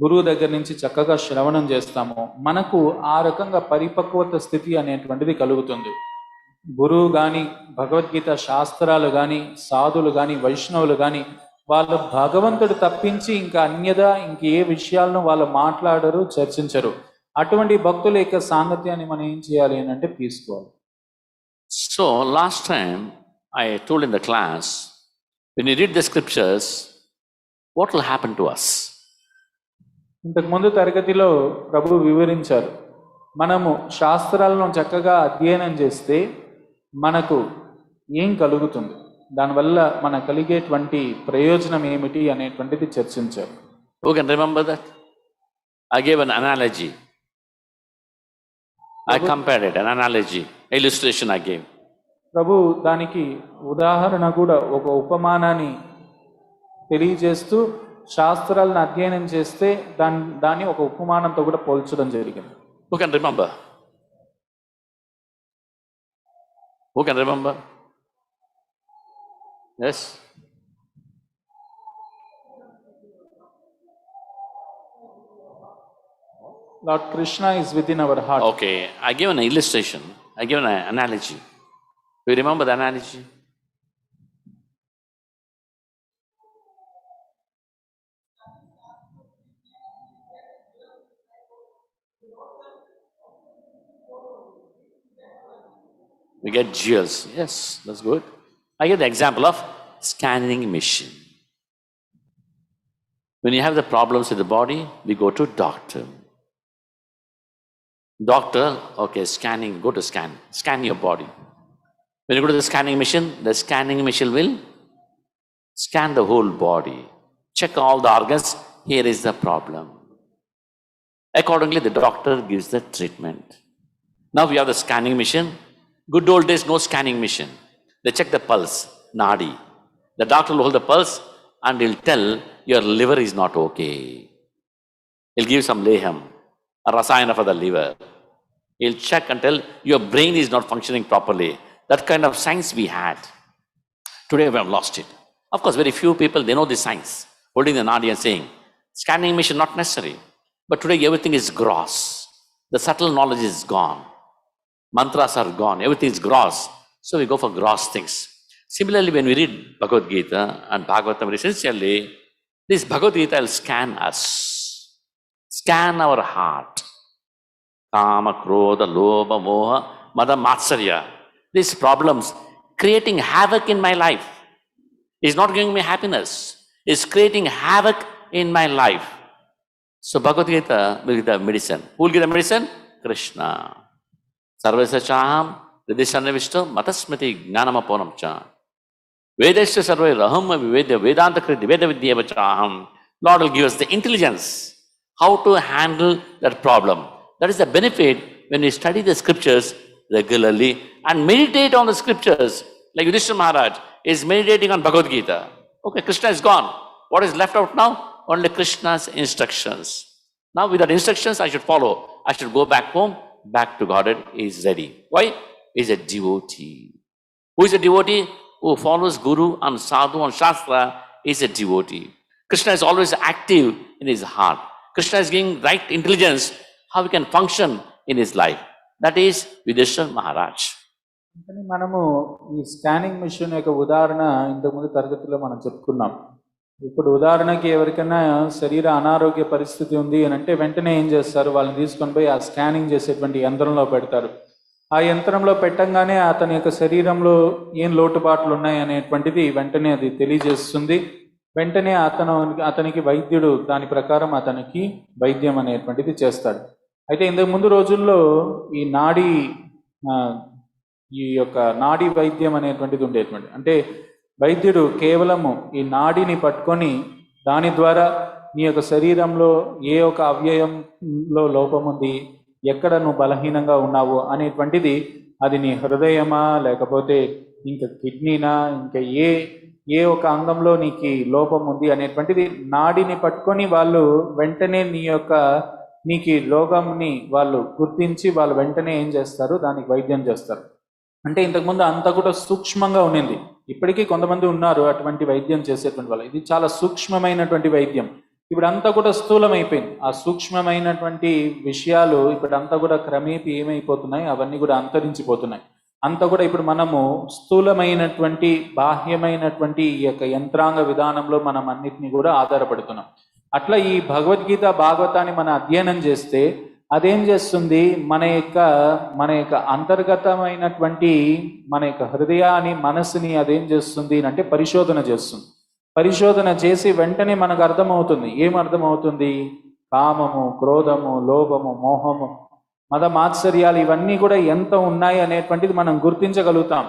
గురువు దగ్గర నుంచి చక్కగా శ్రవణం చేస్తామో, మనకు ఆ రకంగా పరిపక్వత స్థితి అనేటువంటిది కలుగుతుంది. గురువు కానీ, భగవద్గీత శాస్త్రాలు కానీ, సాధులు కానీ, వైష్ణవులు కానీ వాళ్ళు భగవంతుడు తప్పించి ఇంకా అన్యదా ఇంకే విషయాలను వాళ్ళు మాట్లాడరు, చర్చించరు. అటువంటి భక్తుల యొక్క సాంగత్యాన్ని మనం ఏం చేయాలి అంటే తీసుకోవాలి.
So last time I told in the class, when you read the scriptures, what will happen to us?
ఇంతకు ముందు తరగతిలో ప్రభు వివరించారు, మనము శాస్త్రాలను చక్కగా అధ్యయనం చేస్తే మనకు ఏం కలుగుతుంది, దానివల్ల మన కలిగేటువంటి ప్రయోజనం ఏమిటి అనేటువంటిది చర్చించారు.
Who can remember that? I gave an analogy. I compared it, an analogy, illustration I gave.
ప్రభు దానికి ఉదాహరణ కూడా ఒక ఉపమానాన్ని తెలియజేస్తూ శాస్త్రాలను అధ్యయనం చేస్తే దాన్ని ఒక ఉపమానంతో కూడా పోల్చడం జరిగింది.
Who can remember? Who can remember? Yes?
Lord Krishna is within our heart.
Okay, I gave an illustration, I gave an analogy. Do you remember the analogy? We get jewels. Yes, that's good. I give the example of scanning machine. When you have the problems with the body, we go to doctor. Doctor, okay, scanning, go to scan your body. When you go to the scanning machine will scan the whole body, check all the organs, here is the problem. Accordingly, the doctor gives the treatment. Now we have the scanning machine. Good old days, no scanning machine. They check the pulse, nadi. The doctor will hold the pulse and he'll tell your liver is not okay. He'll give some leham, a rasayana for the liver. He'll check and tell your brain is not functioning properly. That kind of science we had. Today we have lost it. Of course, very few people, they know the science, holding the nadi and saying, scanning machine not necessary. But today everything is gross. The subtle knowledge is gone. Mantras are gone. Everything is gross. So we go for gross things. Similarly, when we read Bhagavad Gita and Bhagavatam, essentially, this Bhagavad Gita will scan us. Scan our heart. Kama, Krodha, Lobha, Moha, Mada, Matsarya. These problems creating havoc in my life. Is not giving me happiness. Is creating havoc in my life. So Bhagavad Gita will give the medicine. Who will give the medicine? Krishna. Sarvasya chaham, Ridhishanavishto, Matasmati, Jnanamaponam cha. Vedasya sarvai raham viveda, Vedanta kriti, Veda vidyeva chaham. Lord will give us the intelligence how to handle that problem. That is the benefit when we study the scriptures regularly and meditate on the scriptures. Like Yudhishthira Maharaj is meditating on Bhagavad Gita. Okay, Krishna is gone. What is left out now? Only Krishna's instructions. Now with that instructions I should follow. I should go back home, back to Godhead. He is ready. Why? He is a devotee. Who is a devotee? Who follows Guru and Sadhu and Shastra is a devotee. Krishna is always active in his heart. Krishna is giving right intelligence how he can function in his life. That is Yudhishthira Maharaj.
కానీ మనము ఈ scanning machine యొక్క ఉదాహరణ ఇంతకుముందు తరగతిలో మనం చెప్పుకున్నాం. ఇప్పుడు ఉదాహరణకి ఎవరికైనా శరీర అనారోగ్య పరిస్థితి ఉంది అని అంటే వెంటనే ఏం చేస్తారు, వాళ్ళని తీసుకొని పోయి ఆ స్కానింగ్ చేసేటువంటి యంత్రంలో పెడతారు. ఆ యంత్రంలో పెట్టంగానే అతని యొక్క శరీరంలో ఏం లోటుపాట్లు ఉన్నాయి అనేటువంటిది వెంటనే అది తెలియజేస్తుంది. వెంటనే అతనికి వైద్యుడు దాని ప్రకారం అతనికి వైద్యం అనేటువంటిది చేస్తాడు. అయితే ఇంతకు ముందు రోజుల్లో ఈ యొక్క నాడీ వైద్యం అనేటువంటిది ఉండేటువంటి, అంటే వైద్యుడు కేవలము ఈ నాడిని పట్టుకొని దాని ద్వారా నీ యొక్క శరీరంలో ఏ ఒక అవయవంలో లోపం ఉంది, ఎక్కడ నువ్వు బలహీనంగా ఉన్నావు అనేటువంటిది, అది నీ హృదయమా లేకపోతే ఇంకా కిడ్నీనా ఇంకా ఏ ఒక అంగంలో నీకు లోపం ఉంది అనేటువంటిది నాడిని పట్టుకొని వాళ్ళు వెంటనే నీకు రోగంని వాళ్ళు గుర్తించి వాళ్ళు వెంటనే ఏం చేస్తారు, దానికి వైద్యం చేస్తారు. అంటే ఇంతకుముందు అంతా కూడా సూక్ష్మంగా ఉండింది. ఇప్పటికీ కొంతమంది ఉన్నారు అటువంటి వైద్యం చేసేటువంటి వాళ్ళు. ఇది చాలా సూక్ష్మమైనటువంటి వైద్యం. ఇప్పుడు అంతా కూడా స్థూలమైపోయింది. ఆ సూక్ష్మమైనటువంటి విషయాలు ఇప్పుడు అంతా కూడా క్రమేపీ ఏమైపోతున్నాయి, అవన్నీ కూడా అంతరించిపోతున్నాయి. అంతా కూడా ఇప్పుడు మనము స్థూలమైనటువంటి బాహ్యమైనటువంటి ఈ యొక్క యంత్రాంగ విధానంలో మనం అన్నిటినీ కూడా ఆధారపడుతున్నాం. అట్లా ఈ భగవద్గీత భాగవతాన్ని మనం అధ్యయనం చేస్తే అదేం చేస్తుంది, మన యొక్క అంతర్గతమైనటువంటి మన యొక్క హృదయాన్ని మనసుని అదేం చేస్తుంది అంటే పరిశోధన చేస్తుంది. పరిశోధన చేసి వెంటనే మనకు అర్థమవుతుంది. ఏమర్థమవుతుంది? కామము, క్రోధము, లోభము, మోహము, మద మాత్సర్యాలు ఇవన్నీ కూడా ఎంత ఉన్నాయి అనేటువంటిది మనం గుర్తించగలుగుతాం.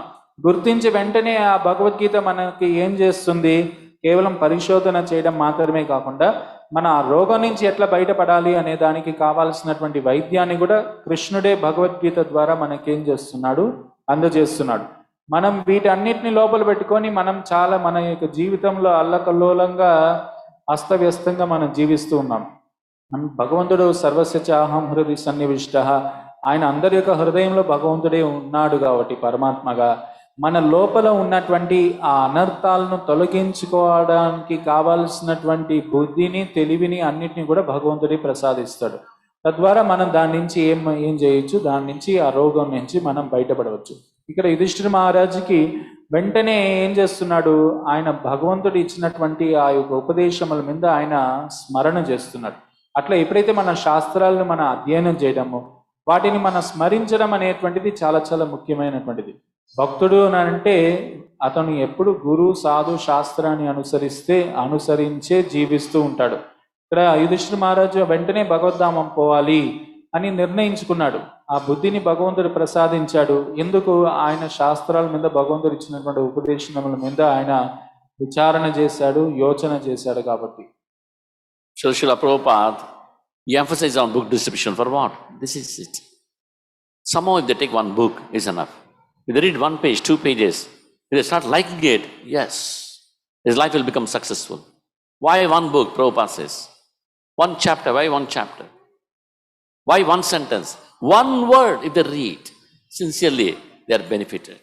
గుర్తించి వెంటనే ఆ భగవద్గీత మనకి ఏం చేస్తుంది, కేవలం పరిశోధన చేయడం మాత్రమే కాకుండా మన ఆ రోగం నుంచి ఎట్లా బయటపడాలి అనే దానికి కావాల్సినటువంటి వైద్యాన్ని కూడా కృష్ణుడే భగవద్గీత ద్వారా మనకేం చేస్తున్నాడు, అందజేస్తున్నాడు. మనం వీటన్నిటిని లోపల పెట్టుకొని మనం చాలా మన యొక్క జీవితంలో అల్లకల్లోలంగా అస్తవ్యస్తంగా మనం జీవిస్తూ ఉన్నాం. భగవంతుడు సర్వస్య చాహం హృది సన్నివిష్ట, ఆయన అందరి యొక్క హృదయంలో భగవంతుడే ఉన్నాడు కాబట్టి పరమాత్మగా మన లోపల ఉన్నటువంటి ఆ అనర్థాలను తొలగించుకోవడానికి కావాల్సినటువంటి బుద్ధిని, తెలివిని అన్నిటినీ కూడా భగవంతుడే ప్రసాదిస్తాడు. తద్వారా మనం దాని నుంచి ఏం చేయొచ్చు, దాని నుంచి ఆ రోగం నుంచి మనం బయటపడవచ్చు. ఇక్కడ యుధిష్ఠిర మహారాజుకి వెంటనే ఏం చేస్తున్నాడు, ఆయన భగవంతుడు ఇచ్చినటువంటి ఆ యొక్క ఉపదేశముల మీద ఆయన స్మరణ చేస్తున్నాడు. అట్లా ఎప్పుడైతే మన శాస్త్రాలను మనం అధ్యయనం చేయడమో వాటిని మనం స్మరించడం అనేటువంటిది చాలా చాలా ముఖ్యమైనటువంటిది. భక్తుడు అంటే అతను ఎప్పుడు గురు సాధు శాస్త్రాన్ని అనుసరించే జీవిస్తూ ఉంటాడు. ఇక్కడ యుధిష్ఠిర మహారాజు వెంటనే భగవద్ధామం పోవాలి అని నిర్ణయించుకున్నాడు. ఆ బుద్ధిని భగవంతుడు ప్రసాదించాడు. ఎందుకు? ఆయన శాస్త్రాల మీద భగవంతుడు ఇచ్చినటువంటి ఉపదేశముల మీద ఆయన విచారణ చేశాడు, యోచన చేశాడు కాబట్టి.
So Srila Prabhupada, he emphasizes on book distribution for what? This is it. Somehow if they take one book, is enough. If they read 1 page, 2 pages, if they start liking it, yes, his life will become successful. Why one book, Prabhupada says? 1 chapter, why 1 chapter? Why 1 sentence? 1 word if they read, sincerely, they are benefited.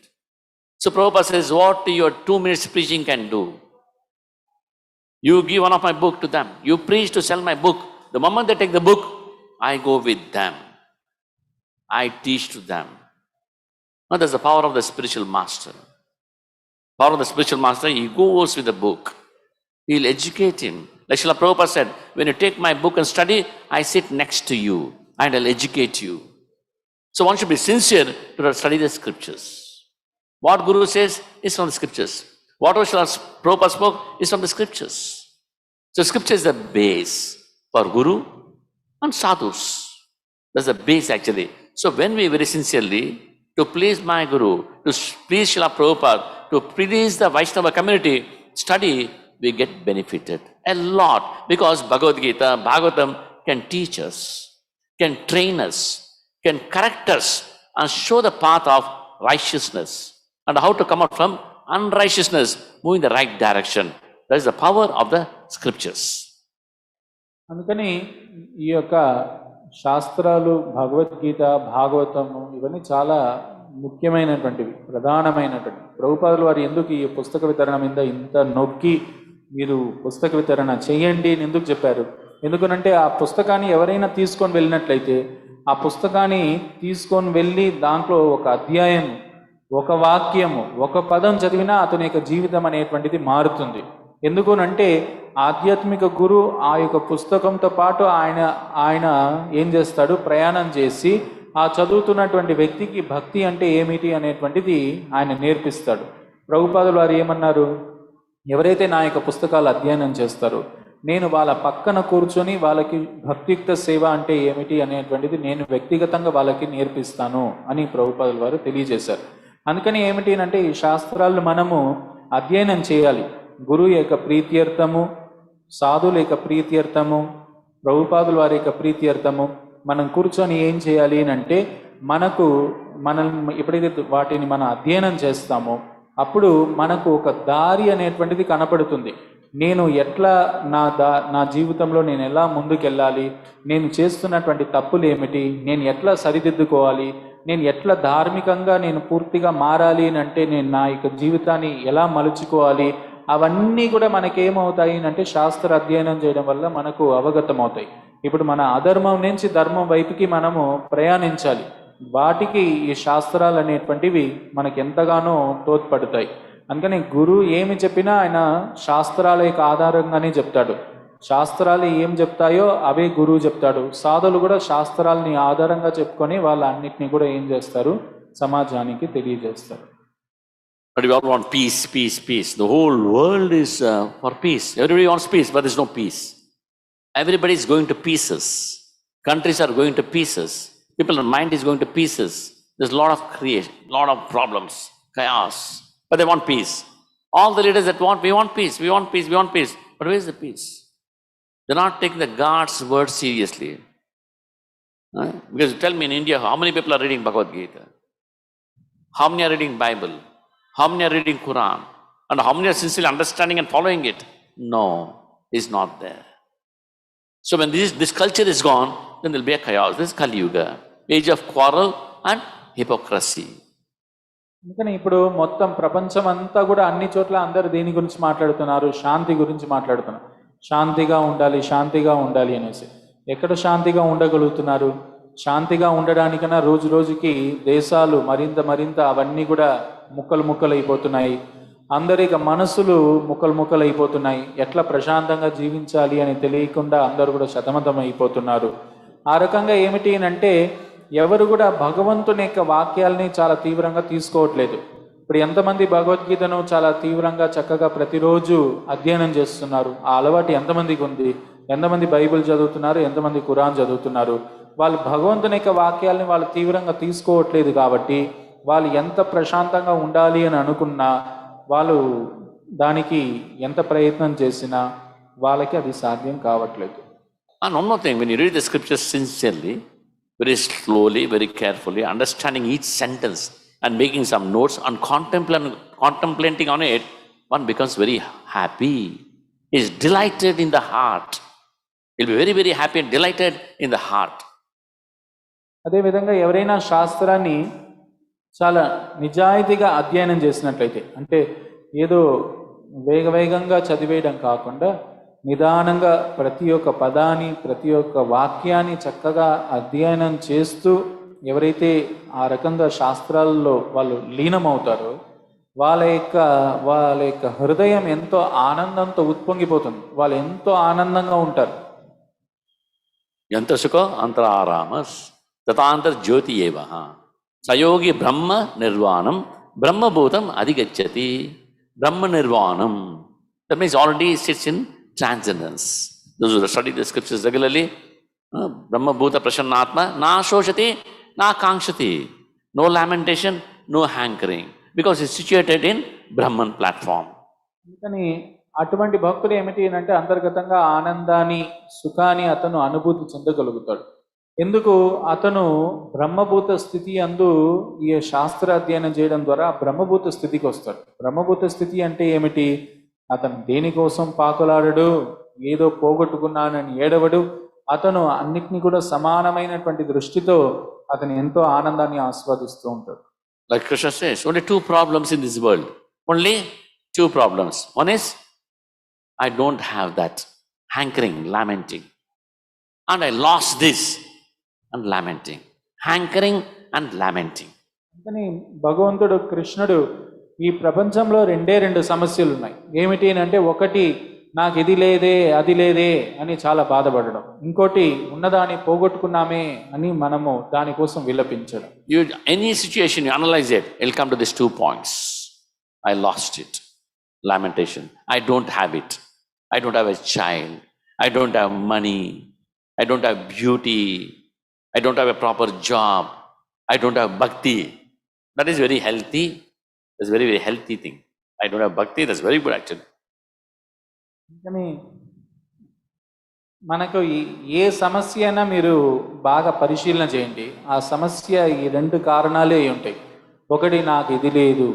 So Prabhupada says, what your 2 minutes preaching can do? You give one of my book to them. You preach to sell my book. The moment they take the book, I go with them. I teach to them. Now that's the power of the spiritual master. Power of the spiritual master, he goes with the book. He'll educate him. Like Srila Prabhupada said, when you take my book and study, I sit next to you and I'll educate you. So one should be sincere to study the scriptures. What Guru says is from the scriptures. Whatever Srila Prabhupada spoke is from the scriptures. So scripture is the base for Guru and sadhus. That's the base actually. So when we very sincerely, to please my Guru, to please Srila Prabhupada, to please the Vaishnava community, study, we get benefited a lot, because Bhagavad Gita, Bhagavatam can teach us, can train us, can correct us and show the path of righteousness and how to come out from unrighteousness, move in the right direction. That is the power of the scriptures.
అందుకని ఈ యొక్క శాస్త్రాలు, భగవద్గీత, భాగవతము ఇవన్నీ చాలా ముఖ్యమైనటువంటివి, ప్రధానమైనటువంటివి. ప్రభుపాదులు వారు ఎందుకు ఈ పుస్తక వితరణ మీద ఇంత నొక్కి మీరు పుస్తక వితరణ చేయండి అని ఎందుకు చెప్పారు? ఎందుకనంటే ఆ పుస్తకాన్ని ఎవరైనా తీసుకొని వెళ్ళినట్లయితే, ఆ పుస్తకాన్ని తీసుకొని వెళ్ళి దాంట్లో ఒక అధ్యాయం, ఒక వాక్యము, ఒక పదం చదివినా అతని యొక్క జీవితం అనేటువంటిది మారుతుంది. ఎందుకునంటే ఆధ్యాత్మిక గురు ఆ యొక్క పుస్తకంతో పాటు ఆయన ఏం చేస్తాడు, ప్రయాణం చేసి ఆ చదువుతున్నటువంటి వ్యక్తికి భక్తి అంటే ఏమిటి అనేటువంటిది ఆయన నేర్పిస్తాడు. ప్రభుపాదులు వారు ఏమన్నారు, ఎవరైతే నా యొక్క పుస్తకాలు అధ్యయనం చేస్తారో నేను వాళ్ళ పక్కన కూర్చొని వాళ్ళకి భక్తియుక్త సేవ అంటే ఏమిటి అనేటువంటిది నేను వ్యక్తిగతంగా వాళ్ళకి నేర్పిస్తాను అని ప్రభుపాదులు వారు తెలియజేశారు. అందుకని ఏమిటి అంటే ఈ శాస్త్రాలను మనము అధ్యయనం చేయాలి. గురువు యొక్క ప్రీత్యర్థము, సాధువుల యొక్క ప్రీత్యర్థము, ప్రభుపాదుల వారి యొక్క ప్రీత్యర్థము మనం కూర్చొని ఏం చేయాలి అంటే మనం ఎప్పుడైతే వాటిని మనం అధ్యయనం చేస్తామో అప్పుడు మనకు ఒక దారి అనేటువంటిది కనపడుతుంది. నేను ఎట్లా నా జీవితంలో నేను ఎలా ముందుకెళ్ళాలి, నేను చేస్తున్నటువంటి తప్పులు ఏమిటి, నేను ఎట్లా సరిదిద్దుకోవాలి, నేను ఎట్లా ధార్మికంగా నేను పూర్తిగా మారాలి అంటే నేను నా యొక్క జీవితాన్ని ఎలా మలుచుకోవాలి, అవన్నీ కూడా మనకేమవుతాయి అంటే శాస్త్ర అధ్యయనం చేయడం వల్ల మనకు అవగతం అవుతాయి. ఇప్పుడు మన అధర్మం నుంచి ధర్మం వైపుకి మనము ప్రయాణించాలి. వాటికి ఈ శాస్త్రాలు అనేటువంటివి మనకి ఎంతగానో తోడ్పడతాయి. అందుకని గురువు ఏమి చెప్పినా ఆయన శాస్త్రాల యొక్క ఆధారంగానే చెప్తాడు. శాస్త్రాలు ఏం చెప్తాయో అవే గురువు చెప్తాడు. సాధులు కూడా శాస్త్రాలని ఆధారంగా చెప్పుకొని వాళ్ళ అన్నిటినీ కూడా ఏం చేస్తారు, సమాజానికి తెలియజేస్తారు.
But we all want peace, peace, peace. The whole world is for peace. Everybody wants peace, but there's no peace. Everybody is going to pieces. Countries are going to pieces. People's mind is going to pieces. There's a lot of creation, a lot of problems, chaos. But they want peace. All the leaders that we want peace, we want peace, we want peace. But where is the peace? They're not taking the God's word seriously. Because tell me, in India, how many people are reading Bhagavad Gita? How many are reading Bible? How many are reading Quran? And how many are sincerely understanding and following it? No, it's not there. So when this culture is gone, then there'll be a chaos. This is Kali Yuga, age of quarrel and hypocrisy.
అందుకని ఇప్పుడు మొత్తం ప్రపంచం అంతా కూడా అన్ని చోట్ల అందరు దేని గురించి మాట్లాడుతున్నారు, శాంతి గురించి మాట్లాడుతున్నారు. శాంతిగా ఉండాలి, శాంతిగా ఉండాలి అనేసి. ఎక్కడ శాంతిగా ఉండగలుగుతున్నారు? శాంతిగా ఉండడానికన్నా రోజు రోజుకి దేశాలు మరింత అవన్నీ కూడా ముక్కలు అయిపోతున్నాయి. అందరిక మనసులు ముక్కలు అయిపోతున్నాయి. ఎట్లా ప్రశాంతంగా జీవించాలి అని తెలియకుండా అందరూ కూడా సతమతం అయిపోతున్నారు. ఆ రకంగా ఏమిటి అంటే ఎవరు కూడా భగవంతుని యొక్క వాక్యాలని చాలా తీవ్రంగా తీసుకోవట్లేదు. ఇప్పుడు ఎంతమంది భగవద్గీతను చాలా తీవ్రంగా చక్కగా ప్రతిరోజు అధ్యయనం చేస్తున్నారు? ఆ అలవాటు ఎంతమందికి ఉంది? ఎంతమంది బైబిల్ చదువుతున్నారు? ఎంతమంది ఖురాన్ చదువుతున్నారు? వాళ్ళు భగవంతుని యొక్క వాక్యాలని వాళ్ళు తీవ్రంగా తీసుకోవట్లేదు. కాబట్టి వాళ్ళు ఎంత ప్రశాంతంగా ఉండాలి అని అనుకున్నా, వాళ్ళు దానికి ఎంత ప్రయత్నం చేసినా వాళ్ళకి అది సాధ్యం కావట్లేదు.
And one more thing, when you read the scriptures sincerely, very slowly, very carefully, understanding each sentence and making some notes and contemplating on it, one becomes very happy. He is delighted in the heart. He'll be very, very happy and delighted in the heart.
అదేవిధంగా ఎవరైనా శాస్త్రాన్ని చాలా నిజాయితీగా అధ్యయనం చేసినట్లయితే, అంటే ఏదో వేగవేగంగా చదివేయడం కాకుండా నిదానంగా ప్రతి ఒక్క పదాన్ని, ప్రతి ఒక్క వాక్యాన్ని చక్కగా అధ్యయనం చేస్తూ ఎవరైతే ఆ రకంగా శాస్త్రాల్లో వాళ్ళు లీనమవుతారో వాళ్ళ యొక్క హృదయం ఎంతో ఆనందంతో ఉప్పొంగిపోతుంది. వాళ్ళు ఎంతో ఆనందంగా ఉంటారు.
ఎంత సుఖో అంతరారామస్ తథాంతర్ జ్యోతి ఏవ సయోగి బ్రహ్మ నిర్వాణం బ్రహ్మభూతం అధిగచ్చతి. బ్రహ్మ నిర్వాణం, that means already sits in transcendence. Those who study the scriptures regularly, brahmabhuta prasannatma na shoshati na kankshati, no lamentation, no hankering, because it's situated in Brahman platform.
అందుకని అటువంటి భక్తుడు ఏమిటి అంటే అంతర్గతంగా ఆనందాన్ని, సుఖాన్ని అతను అనుభూతి చెందగలుగుతాడు. ఎందుకు? అతను బ్రహ్మభూత స్థితి అందు ఈ శాస్త్ర అధ్యయనం చేయడం ద్వారా బ్రహ్మభూత స్థితికి వస్తాడు. బ్రహ్మభూత స్థితి అంటే ఏమిటి? అతను దేనికోసం పాకులాడడు, ఏదో పోగొట్టుకున్నానని ఏడవడు. అతను అన్నిటినీ కూడా సమానమైనటువంటి దృష్టితో అతను ఎంతో ఆనందాన్ని ఆస్వాదిస్తూ ఉంటాడు.
Like Krishna says, only two problems in this world. Only two problems. One is, I don't have that hankering, lamenting. And I lost this and lamenting. Hankering and lamenting.
అందుకని భగవంతుడు కృష్ణుడు ఈ ప్రపంచంలో రెండు సమస్యలు ఉన్నాయి. ఏమిటి అంటే, ఒకటి నాకు ఇది లేదే, అది లేదే అని చాలా బాధపడడం. ఇంకోటి ఉన్నదాన్ని పోగొట్టుకున్నామే అని మనము దానికోసం విలపించడం.
Any situation you analyze it, it'll come to these 2 points. I lost it. Lamentation. I don't have it. I don't have a child. I don't have money. I don't have beauty. I don't have a proper job. I don't have bhakti. That is very healthy. That's very, very healthy thing. I don't have bhakti. That's very good actually.
కానీ మనకు ఏ సమస్య అయినా మీరు బాగా పరిశీలన చేయండి. ఆ సమస్య ఈ 2 కారణాలే ఉంటాయి. ఒకటి, నాకు ఇది లేదు,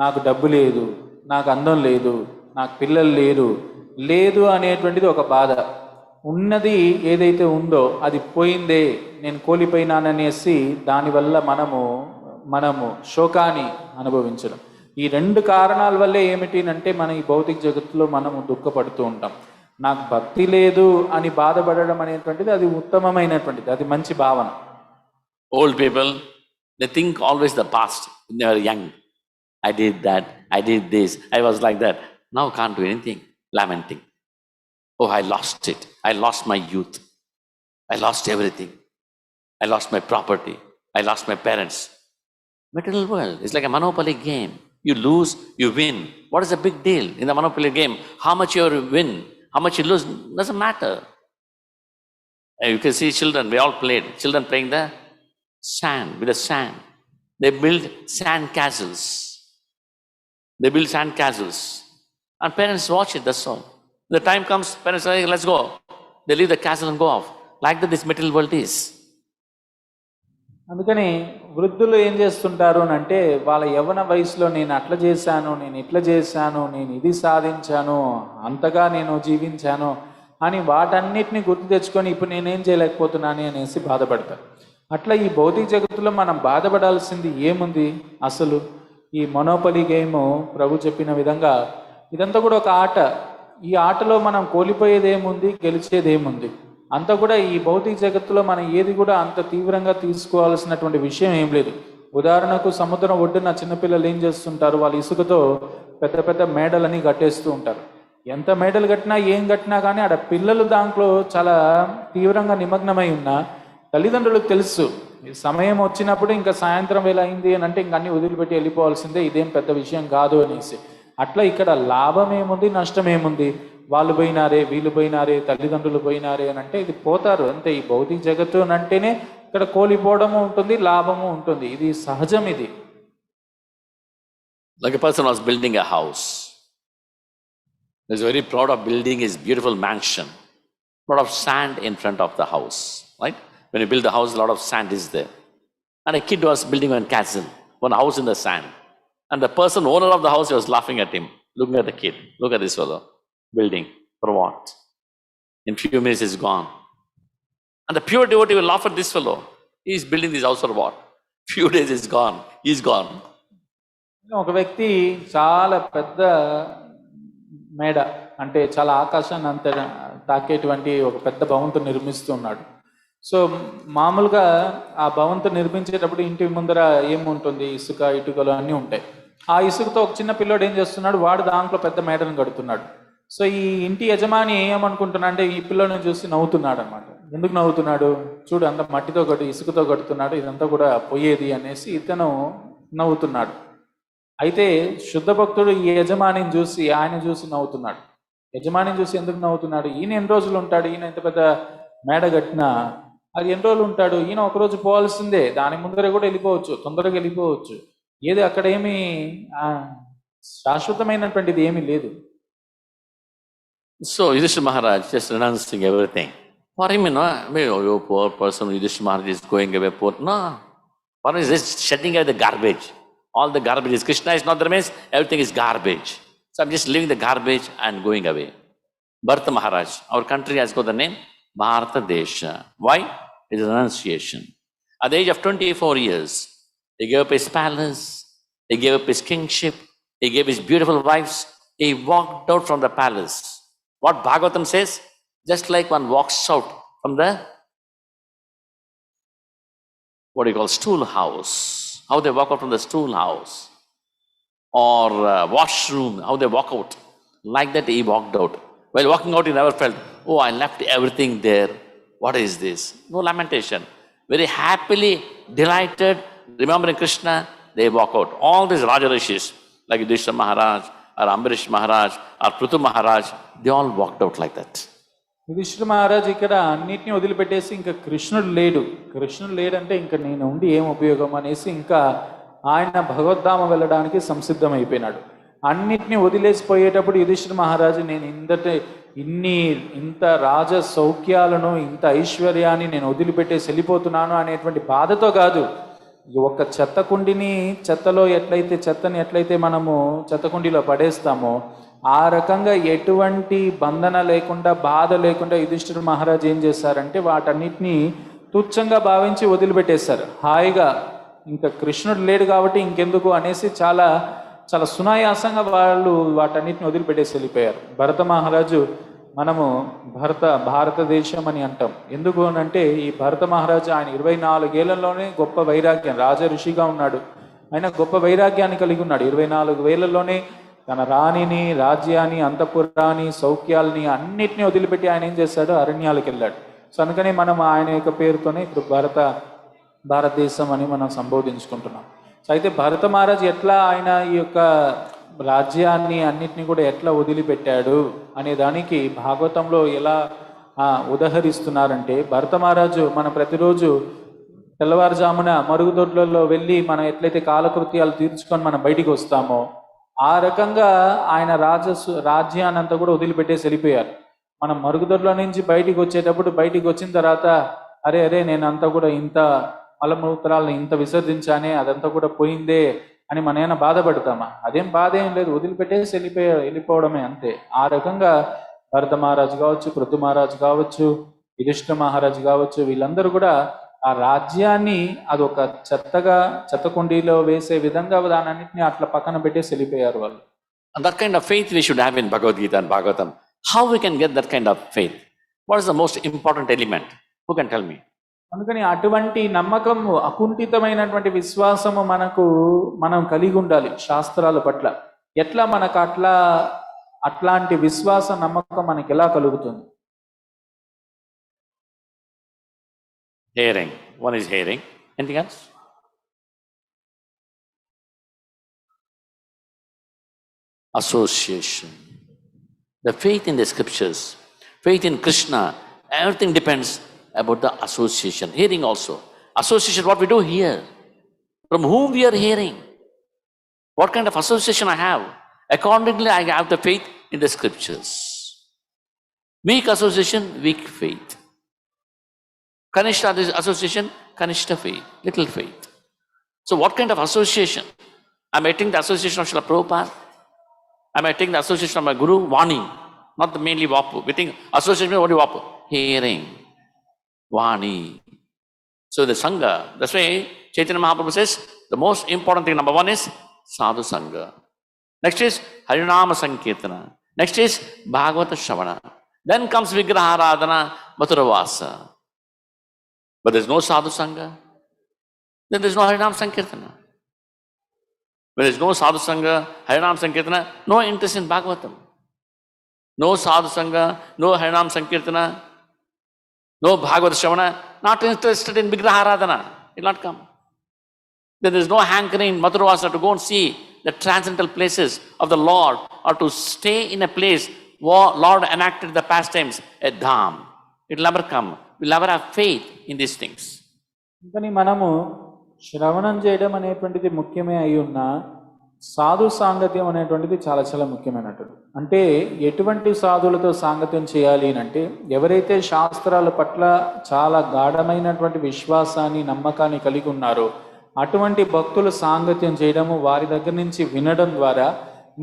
నాకు డబ్బు లేదు, నాకు అందం లేదు, నాకు పిల్లలు లేదు అనేటువంటిది ఒక బాధ. ఉన్నది ఏదైతే ఉందో అది పోయిందే, నేను కోల్పోయినాననేసి దానివల్ల మనము శోకాన్ని అనుభవించడం. ఈ 2 కారణాల వల్లే ఏమిటి అంటే మన ఈ భౌతిక జగత్తులో మనము దుఃఖపడుతూ ఉంటాం. నాకు భక్తి లేదు అని బాధపడడం అనేటువంటిది అది ఉత్తమమైనటువంటిది, అది మంచి భావన.
Old people, they think always the past when they were young. I did that, I did this, I was like that. Now can't do anything, lamenting. Oh, I lost it. I lost my youth. I lost everything. I lost my property. I lost my parents. Material world is like a monopoly game. You lose, you win. What is the big deal in the monopoly game? How much you win, how much you lose, doesn't matter. You can see children, we all played. Children playing the sand, with the sand. They build sand castles. They build sand castles. And parents watch it, that's all. The time comes, parents say, let's go. They leave the castle and go off. Like that this material world is.
అందుకని వృద్ధులు ఏం చేస్తుంటారు అంటే, వాళ్ళ యవ్వన వయసులో నేను అట్లా చేశాను, నేను ఇట్లా చేశాను, నేను ఇది సాధించాను, అంతగా నేను జీవించాను అని వాటన్నిటిని గుర్తు తెచ్చుకొని ఇప్పుడు నేనేం చేయలేకపోతున్నాను అనేసి బాధపడతారు. అట్లా ఈ భౌతిక జగత్తులో మనం బాధపడాల్సింది ఏముంది? అసలు ఈ మొనోపలీ గేమ్ ప్రభు చెప్పిన విధంగా ఇదంతా కూడా ఒక ఆట. ఈ ఆటలో మనం కోల్పోయేది ఏముంది, గెలిచేది ఏముంది? అంతా కూడా ఈ భౌతిక జగత్తులో మనం ఏది కూడా అంత తీవ్రంగా తీసుకోవాల్సినటువంటి విషయం ఏం లేదు. ఉదాహరణకు సముద్రం ఒడ్డున చిన్నపిల్లలు ఏం చేస్తుంటారు, వాళ్ళు ఇసుకతో పెద్ద పెద్ద మేడలని కట్టేస్తూ ఉంటారు. ఎంత మేడలు కట్టినా ఏం కట్టినా కానీ ఆడ పిల్లలు దాంట్లో చాలా తీవ్రంగా నిమగ్నమై ఉన్నా తల్లిదండ్రులకు తెలుసు సమయం వచ్చినప్పుడు ఇంకా సాయంత్రం వేళ అయింది అని అంటే ఇంక అన్నీ వదిలిపెట్టి వెళ్ళిపోవాల్సిందే, ఇదేం పెద్ద విషయం కాదు అనేసి. అట్లా ఇక్కడ లాభం ఏముంది, నష్టం ఏముంది? వాళ్ళు పోయినారే, వీళ్ళు పోయినారే, తల్లిదండ్రులు పోయినారే అని అంటే ఇది పోతారు అంతే. ఈ భౌతిక జగత్తు అని అంటేనే ఇక్కడ కోల్పోవడము ఉంటుంది, లాభము ఉంటుంది. ఇది సహజం. ఇది
Like a person was building a house. He's very proud of building his beautiful mansion. A lot of sand in front of the house, right? When you build the house, a lot of sand is there. And a kid was building one castle, one house in the sand. And the person, owner of the house, was laughing at him, looking at the kid. Look at this fellow, building. For what? In few minutes, he's gone. And the pure devotee will laugh at this fellow. He's building this house for what? Few days is gone. He's gone.
ఒక వ్యక్తి చాలా పెద్ద మేడ అంటే చాలా ఆకాశాన్ని అంత తాకేటువంటి ఒక పెద్ద భవంతుని నిర్మిస్తున్నాడు. సో మామూలుగా ఆ భవంతుని నిర్మించేటప్పుడు ఇంటి ముందర ఏముంటుంది, ఇసుక ఇటుకలు అన్నీ ఉంటాయి. ఆ ఇసుకతో ఒక చిన్న పిల్లోడు ఏం చేస్తున్నాడు, వాడు దాంట్లో పెద్ద మేడను కడుతున్నాడు. సో ఈ ఇంటి యజమాని ఏమనుకుంటున్నా అంటే ఈ పిల్లోని చూసి నవ్వుతున్నాడు అనమాట. ఎందుకు నవ్వుతున్నాడు, చూడు అంత మట్టితో కట్టి ఇసుకతో కడుతున్నాడు, ఇదంతా కూడా పోయేది అనేసి ఇతను నవ్వుతున్నాడు. అయితే శుద్ధ భక్తుడు ఈ యజమానిని చూసి ఆయన చూసి నవ్వుతున్నాడు. యజమానిని చూసి ఎందుకు నవ్వుతున్నాడు, ఈయన ఎన్ని రోజులు ఉంటాడు, ఈయన ఎంత పెద్ద మేడ కట్టినా అది ఎన్ని రోజులు ఉంటాడు, ఈయన ఒకరోజు పోవాల్సిందే, దాని ముందర కూడా వెళ్ళిపోవచ్చు, తొందరగా వెళ్ళిపోవచ్చు. ఏది అక్కడ ఏమీ శాశ్వతమైనటువంటిది ఏమీ లేదు.
So Yudhishthira Maharaj just renouncing everything. For him, you poor person, Yudhishthira Maharaj is going away poor. No. For him, is just shedding away the garbage. All the garbage is Krishna is not there means everything is garbage. So I'm just leaving the garbage and going away. Bharata Maharaj, our country has got the name Bharata Desha. Why? It is renunciation. At the age of 24 years, he gave up his palace, he gave up his kingship, he gave his beautiful wives, he walked out from the palace. What Bhagavatam says, just like one walks out from the, what do you call, stool house, how they walk out from the stool house, or washroom, how they walk out, like that he walked out. While walking out, he never felt, oh, I left everything there, what is this? No lamentation. Very happily, delighted, remembering Krishna, they walk out. All these Raja Rishis, like Yudhishthira Maharaj, or Ambarish Maharaj, or Prithu Maharaj, they all walked out like that.
Yudhishthira Maharaj ఇక్కడ అన్నిటినీ వదిలిపెట్టేసి ఇంకా కృష్ణుడు లేడంటే ఇంకా నేను ఉండి ఏం ఉపయోగం అనేసి ఇంకా ఆయన భగవద్ధామ వెళ్ళడానికి సంసిద్ధమైపోయినాడు. అన్నిటినీ వదిలేసిపోయేటప్పుడు యుధిష్ఠిర మహారాజు నేను ఇంత రాజ సౌఖ్యాలను ఇంత ఐశ్వర్యాన్ని నేను వదిలిపెట్టేసి వెళ్ళిపోతున్నాను అనేటువంటి బాధతో కాదు, ఒక చెత్త కుండిని చెత్తని ఎట్లయితే మనము చెత్త కుండీలో పడేస్తామో ఆ రకంగా ఎటువంటి బంధన లేకుండా బాధ లేకుండా యుధిష్ఠిర మహారాజు ఏం చేశారంటే వాటన్నిటినీ తుచ్చంగా భావించి వదిలిపెట్టేశారు. హాయిగా ఇంకా కృష్ణుడు లేడు కాబట్టి ఇంకెందుకు అనేసి చాలా చాలా సునాయాసంగా వాళ్ళు వాటన్నిటిని వదిలిపెట్టేసి వెళ్ళిపోయారు. భరత మహారాజు మనము భారతదేశం అని అంటాం. ఎందుకు అనంటే ఈ భరత మహారాజు ఆయన 24 ఏళ్లలోనే గొప్ప వైరాగ్యం, రాజ ఋషిగా ఉన్నాడు. ఆయన గొప్ప వైరాగ్యాన్ని కలిగి ఉన్నాడు. 24 ఏళ్లలోనే తన రాణిని, రాజ్యాన్ని, అంతఃపురాన్ని, సౌఖ్యాలని అన్నిటినీ వదిలిపెట్టి ఆయన ఏం చేశాడు, అరణ్యాలకు వెళ్ళాడు. సో అందుకని మనం ఆయన యొక్క పేరుతోనే ఇప్పుడు భారతదేశం అని మనం సంబోధించుకుంటున్నాం. సో అయితే భరత మహారాజు ఎట్లా ఆయన ఈ యొక్క రాజ్యాన్ని అన్నిటినీ కూడా ఎట్లా వదిలిపెట్టాడు అనే దానికి భాగవతంలో ఎలా ఉదహరిస్తున్నారంటే, భరత మహారాజు మనం ప్రతిరోజు తెల్లవారుజామున మరుగుదొడ్లలో వెళ్ళి మనం ఎట్లయితే కాలకృత్యాలు తీర్చుకొని మనం బయటికి వస్తామో ఆ రకంగా ఆయన రాజ్యాన్ని అంతా కూడా వదిలిపెట్టేసి వెళ్ళిపోయారు. మనం మరుగుదొడ్లో నుంచి బయటికి వచ్చేటప్పుడు బయటికి వచ్చిన తర్వాత అరే నేను అంతా కూడా ఇంత మలమూత్రాలను ఇంత విసర్జించానే, అదంతా కూడా పోయిందే అని మన ఏమైనా బాధపడతామా? అదేం బాధ ఏం లేదు, వదిలిపెట్టేసి వెళ్ళిపోవడమే అంతే. ఆ రకంగా భరత మహారాజు కావచ్చు, పృథు మహారాజు కావచ్చు, యుధిష్ఠిర మహారాజు కావచ్చు, వీళ్ళందరూ కూడా ఆ రాజ్యాన్ని అదొక చెత్త కుండీలో వేసే విధంగా దానన్నింటినీ అట్లా పక్కన పెట్టేసి వెళ్ళిపోయారు వాళ్ళు.
And that kind of faith we should have in Bhagavad Gita and Bhagavatam. How we can get that kind of faith? What is the most important element? Who can tell me?
అందుకని అటువంటి నమ్మకము, అకుంఠితమైనటువంటి విశ్వాసము మనం కలిగి ఉండాలి శాస్త్రాల పట్ల. ఎట్లా మనకు అట్లాంటి విశ్వాస నమ్మకం మనకి ఎలా కలుగుతుంది?
Hearing. One is hearing. Anything else? Association. The faith in the scriptures, faith in Krishna, everything depends about the association. Hearing also. Association, what we do here. From whom we are hearing. What kind of association I have. Accordingly, I have the faith in the scriptures. Weak association, weak faith. Kanishta association, Kanishta faith, little faith. So what kind of association? Am I taking the association of Srila Prabhupada? Am I taking the association of my Guru? Vani, not the mainly Vapu. We think association, what do you Vapu? Hearing, Vani. So the Sangha, that's why Chaitanya Mahaprabhu says, the most important thing, number one is Sadhu Sangha. Next is Harinama Sankirtana. Next is Bhagavata Shravana. Then comes Vigraha Aradhana, Mathura Vasa. But there's no Sadhu Sangha. Then there's no Harinama Sankirtana. When there's no Sadhu Sangha, Harinama Sankirtana, no interest in Bhagavatam. No Sadhu Sangha, no Harinama Sankirtana, no Bhagavata Shravana, not interested in Vigraha Aradhana. It will not come. Then there's no hankering in Mathura Vasa to go and see the transcendental places of the Lord, or to stay in a place where Lord enacted the pastimes, a dham. It will never come. We'll never have faith in these things.
కానీ మనము శ్రవణం చేయడం అనేటువంటిది ముఖ్యమే అయి ఉన్న సాధు సాంగత్యం అనేటువంటిది చాలా చాలా ముఖ్యమైనటువంటి. అంటే ఎటువంటి సాధువులతో సాంగత్యం చేయాలి అంటే, ఎవరైతే శాస్త్రాల పట్ల చాలా గాఢమైనటువంటి విశ్వాసాన్ని, నమ్మకాన్ని కలిగి ఉన్నారో అటువంటి భక్తులు సాంగత్యం చేయడము, వారి దగ్గర నుంచి వినడం ద్వారా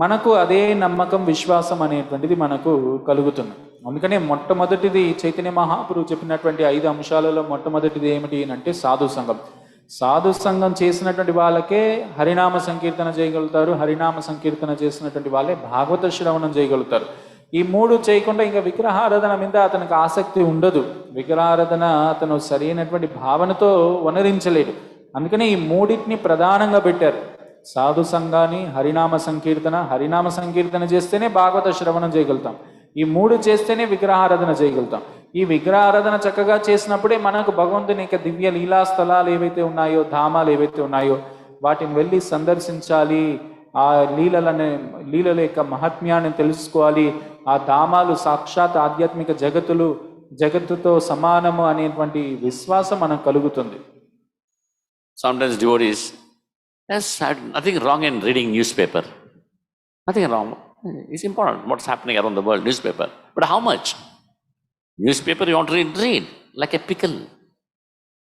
మనకు అదే నమ్మకం, విశ్వాసం అనేటువంటిది మనకు కలుగుతుంది. అందుకనే మొట్టమొదటిది చైతన్య మహాప్రభువు చెప్పినటువంటి 5 అంశాలలో మొట్టమొదటిది ఏమిటి అంటే సాధు సంఘం. సాధు సంఘం చేసినటువంటి వాళ్ళకే హరినామ సంకీర్తన చేయగలుగుతారు. హరినామ సంకీర్తన చేసినటువంటి వాళ్ళే భాగవత శ్రవణం చేయగలుగుతారు. ఈ 3 చేయకుండా ఇంకా విగ్రహారాధన మీద అతనికి ఆసక్తి ఉండదు. విగ్రహారాధన అతను సరైనటువంటి భావనతో వనరించలేడు. అందుకని ఈ 3టిని ప్రధానంగా పెట్టారు. సాధు సంఘాన్ని, హరినామ సంకీర్తన. హరినామ సంకీర్తన చేస్తేనే భాగవత శ్రవణం చేయగలుగుతాం. ఈ 3 చేస్తేనే విగ్రహారాధన చేయగలుగుతాం. ఈ విగ్రహారాధన చక్కగా చేసినప్పుడే మనకు భగవంతుని యొక్క దివ్య లీలా స్థలాలు ఏవైతే ఉన్నాయో, ధామాలు ఏవైతే ఉన్నాయో వాటిని వెళ్ళి సందర్శించాలి. ఆ లీలల యొక్క మహాత్మ్యాన్ని తెలుసుకోవాలి. ఆ ధామాలు సాక్షాత్ ఆధ్యాత్మిక జగత్తుతో సమానము అనేటువంటి విశ్వాసం మనకు కలుగుతుంది.
Sometimes devotees, there's nothing wrong in reading newspaper. Nothing wrong. It's important what's happening around the world, newspaper. But how much? Newspaper you want to read like a pickle.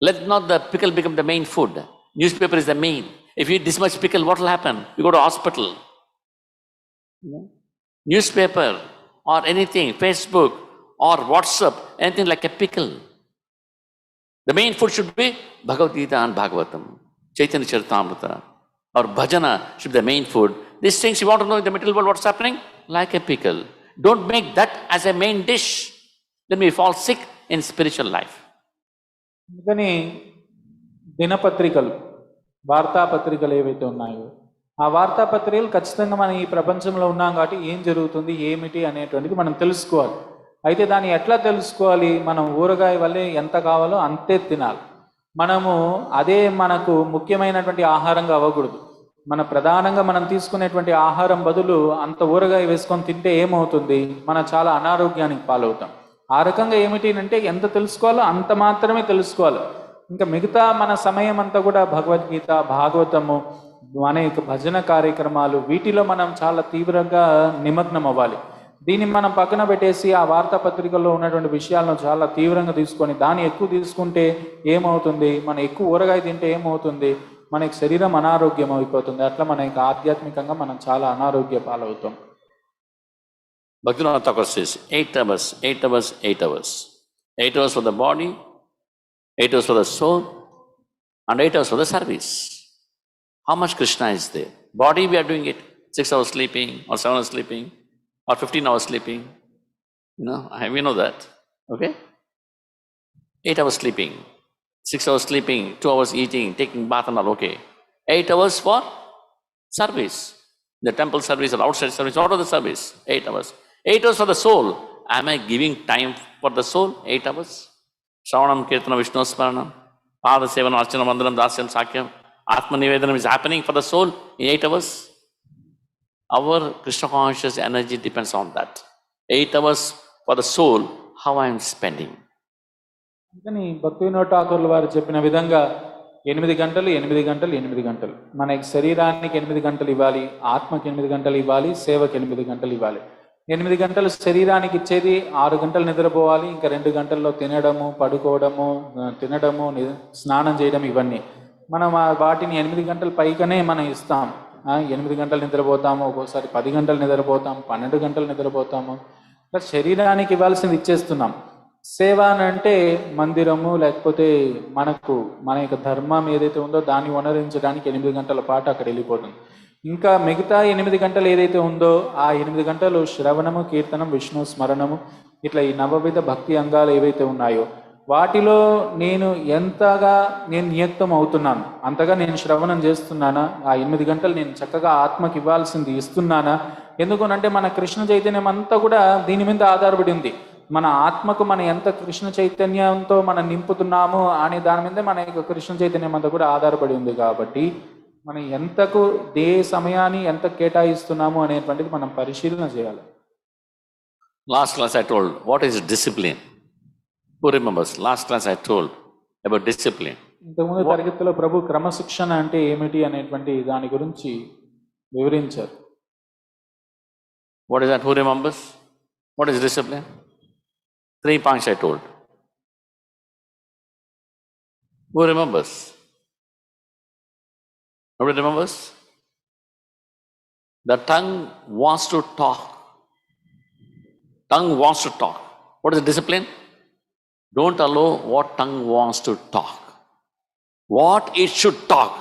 Let not the pickle become the main food. Newspaper is the main. If you eat this much pickle, what will happen? You go to hospital. Newspaper or anything, Facebook or WhatsApp, anything like a pickle. The main food should be Bhagavad Gita and Bhagavatam, Chaitanya Charitamrita, or Bhajana should be the main food. These things you want to know in the material world what's happening? Like a pickle. Don't make that as a main dish. Then we fall sick in spiritual life.
అందుకని దినపత్రికలు, వార్తాపత్రికలు ఏవైతే ఉన్నాయో ఆ వార్తాపత్రికలు ఖచ్చితంగా మనం ఈ ప్రపంచంలో ఉన్నాం కాబట్టి ఏం జరుగుతుంది, ఏమిటి అనేటువంటిది మనం తెలుసుకోవాలి. అయితే దాన్ని ఎట్లా తెలుసుకోవాలి? మనం ఊరగాయ వల్లే ఎంత కావాలో అంతే తినాలి. మనము అదే మనకు ముఖ్యమైనటువంటి ఆహారంగా అవ్వకూడదు. ప్రధానంగా మనం తీసుకునేటువంటి ఆహారం బదులు అంత ఊరగాయ వేసుకొని తింటే ఏమవుతుంది? మనం చాలా అనారోగ్యానికి పాలవుతాం. ఆ రకంగా ఏమిటి అంటే ఎంత తెలుసుకోవాలో అంత మాత్రమే తెలుసుకోవాలి. ఇంకా మిగతా మన సమయం అంతా కూడా భగవద్గీత, భాగవతము, అనేక భజన కార్యక్రమాలు, వీటిలో మనం చాలా తీవ్రంగా నిమగ్నం అవ్వాలి. దీన్ని మనం పక్కన పెట్టేసి ఆ వార్తాపత్రికల్లో ఉన్నటువంటి విషయాలను చాలా తీవ్రంగా తీసుకొని దాన్ని ఎక్కువ తీసుకుంటే ఏమవుతుంది? మనం ఎక్కువ ఊరగాయ తింటే ఏమవుతుంది? మనకి శరీరం అనారోగ్యం అయిపోతుంది. అట్లా మనకి ఆధ్యాత్మికంగా మనం చాలా అనారోగ్య పాలవుతాం.
Bhaktivinoda Thakur says 8 hours, 8 hours, 8 hours. 8 hours for the body, 8 hours for the soul, and 8 hours for the service. How much Krishna is there? Body we are doing it, 6 hours sleeping or 7 hours sleeping or 15 hours sleeping. We know that. Okay? 8 hours sleeping, 6 hours sleeping, 2 hours eating, taking bath and all, okay. 8 hours for service. The temple service or outside service, what are the service? 8 hours. 8 hours for the soul. Am I giving time for the soul? 8 hours. Shravanam, Kirtanam, Vishnu Smaranam, Pada Sevanam, Archanam, Vandanam, Dasyam, Sakyam, Atma Nivedanam is happening for the soul in 8 hours. Our Krishna conscious energy depends on that. 8 hours for the soul, how I am spending.
అందుకని భక్తివినోద ఠాకూర్ల వారు చెప్పిన విధంగా 8 గంటలు 8 గంటలు 8 గంటలు మనకి శరీరానికి 8 గంటలు ఇవ్వాలి, ఆత్మకి 8 గంటలు ఇవ్వాలి, సేవకి 8 గంటలు ఇవ్వాలి. 8 గంటలు శరీరానికి ఇచ్చేది, 6 గంటలు నిద్రపోవాలి, ఇంకా 2 గంటల్లో తినడము, పడుకోవడము, తినడము, స్నానం చేయడం, ఇవన్నీ మనం వాటిని 8 గంటల పైగానే మనం ఇస్తాం. 8 గంటలు నిద్రపోతాము, ఒక్కోసారి 10 గంటలు నిద్రపోతాం, 12 గంటలు నిద్రపోతాము. శరీరానికి ఇవ్వాల్సింది ఇచ్చేస్తున్నాం. సేవ అని అంటే మందిరము లేకపోతే మన యొక్క ధర్మం ఏదైతే ఉందో దాన్ని వనరించడానికి 8 గంటల పాటు అక్కడ వెళ్ళిపోతుంది. ఇంకా మిగతా 8 గంటలు ఏదైతే ఉందో ఆ 8 గంటలు శ్రవణము, కీర్తనం, విష్ణు స్మరణము, ఇట్లా ఈ నవవిధ భక్తి అంగాలు ఏవైతే ఉన్నాయో వాటిలో నేను ఎంతగా నియుక్తం అవుతున్నాను, అంతగా నేను శ్రవణం చేస్తున్నానా, ఆ 8 గంటలు నేను చక్కగా ఆత్మకి ఇవ్వాల్సింది ఇస్తున్నానా? ఎందుకనంటే మన కృష్ణ చైతన్యం అంతా కూడా దీని మీద ఆధారపడి ఉంది. మన ఆత్మకు మనం ఎంత కృష్ణ చైతన్యంతో మనం నింపుతున్నాము అనే దాని మీద మన యొక్క కృష్ణ చైతన్యం అంతా కూడా ఆధారపడి ఉంది. కాబట్టి మనం ఎంతకు సమయాన్ని ఎంత కేటాయిస్తున్నాము అనేటువంటిది మనం పరిశీలన చేయాలి.
Last class I told what is discipline. Who remembers? Last class I told about discipline.
ఇంతకుముందు తరగతిలో ప్రభు క్రమశిక్షణ అంటే ఏమిటి అనేటువంటి దాని గురించి వివరించారు.
What is that? Who remembers? What is discipline? 3 points I told. Who remembers? Nobody remembers? The tongue wants to talk. Tongue wants to talk. What is the discipline? Don't allow what tongue wants to talk. What it should talk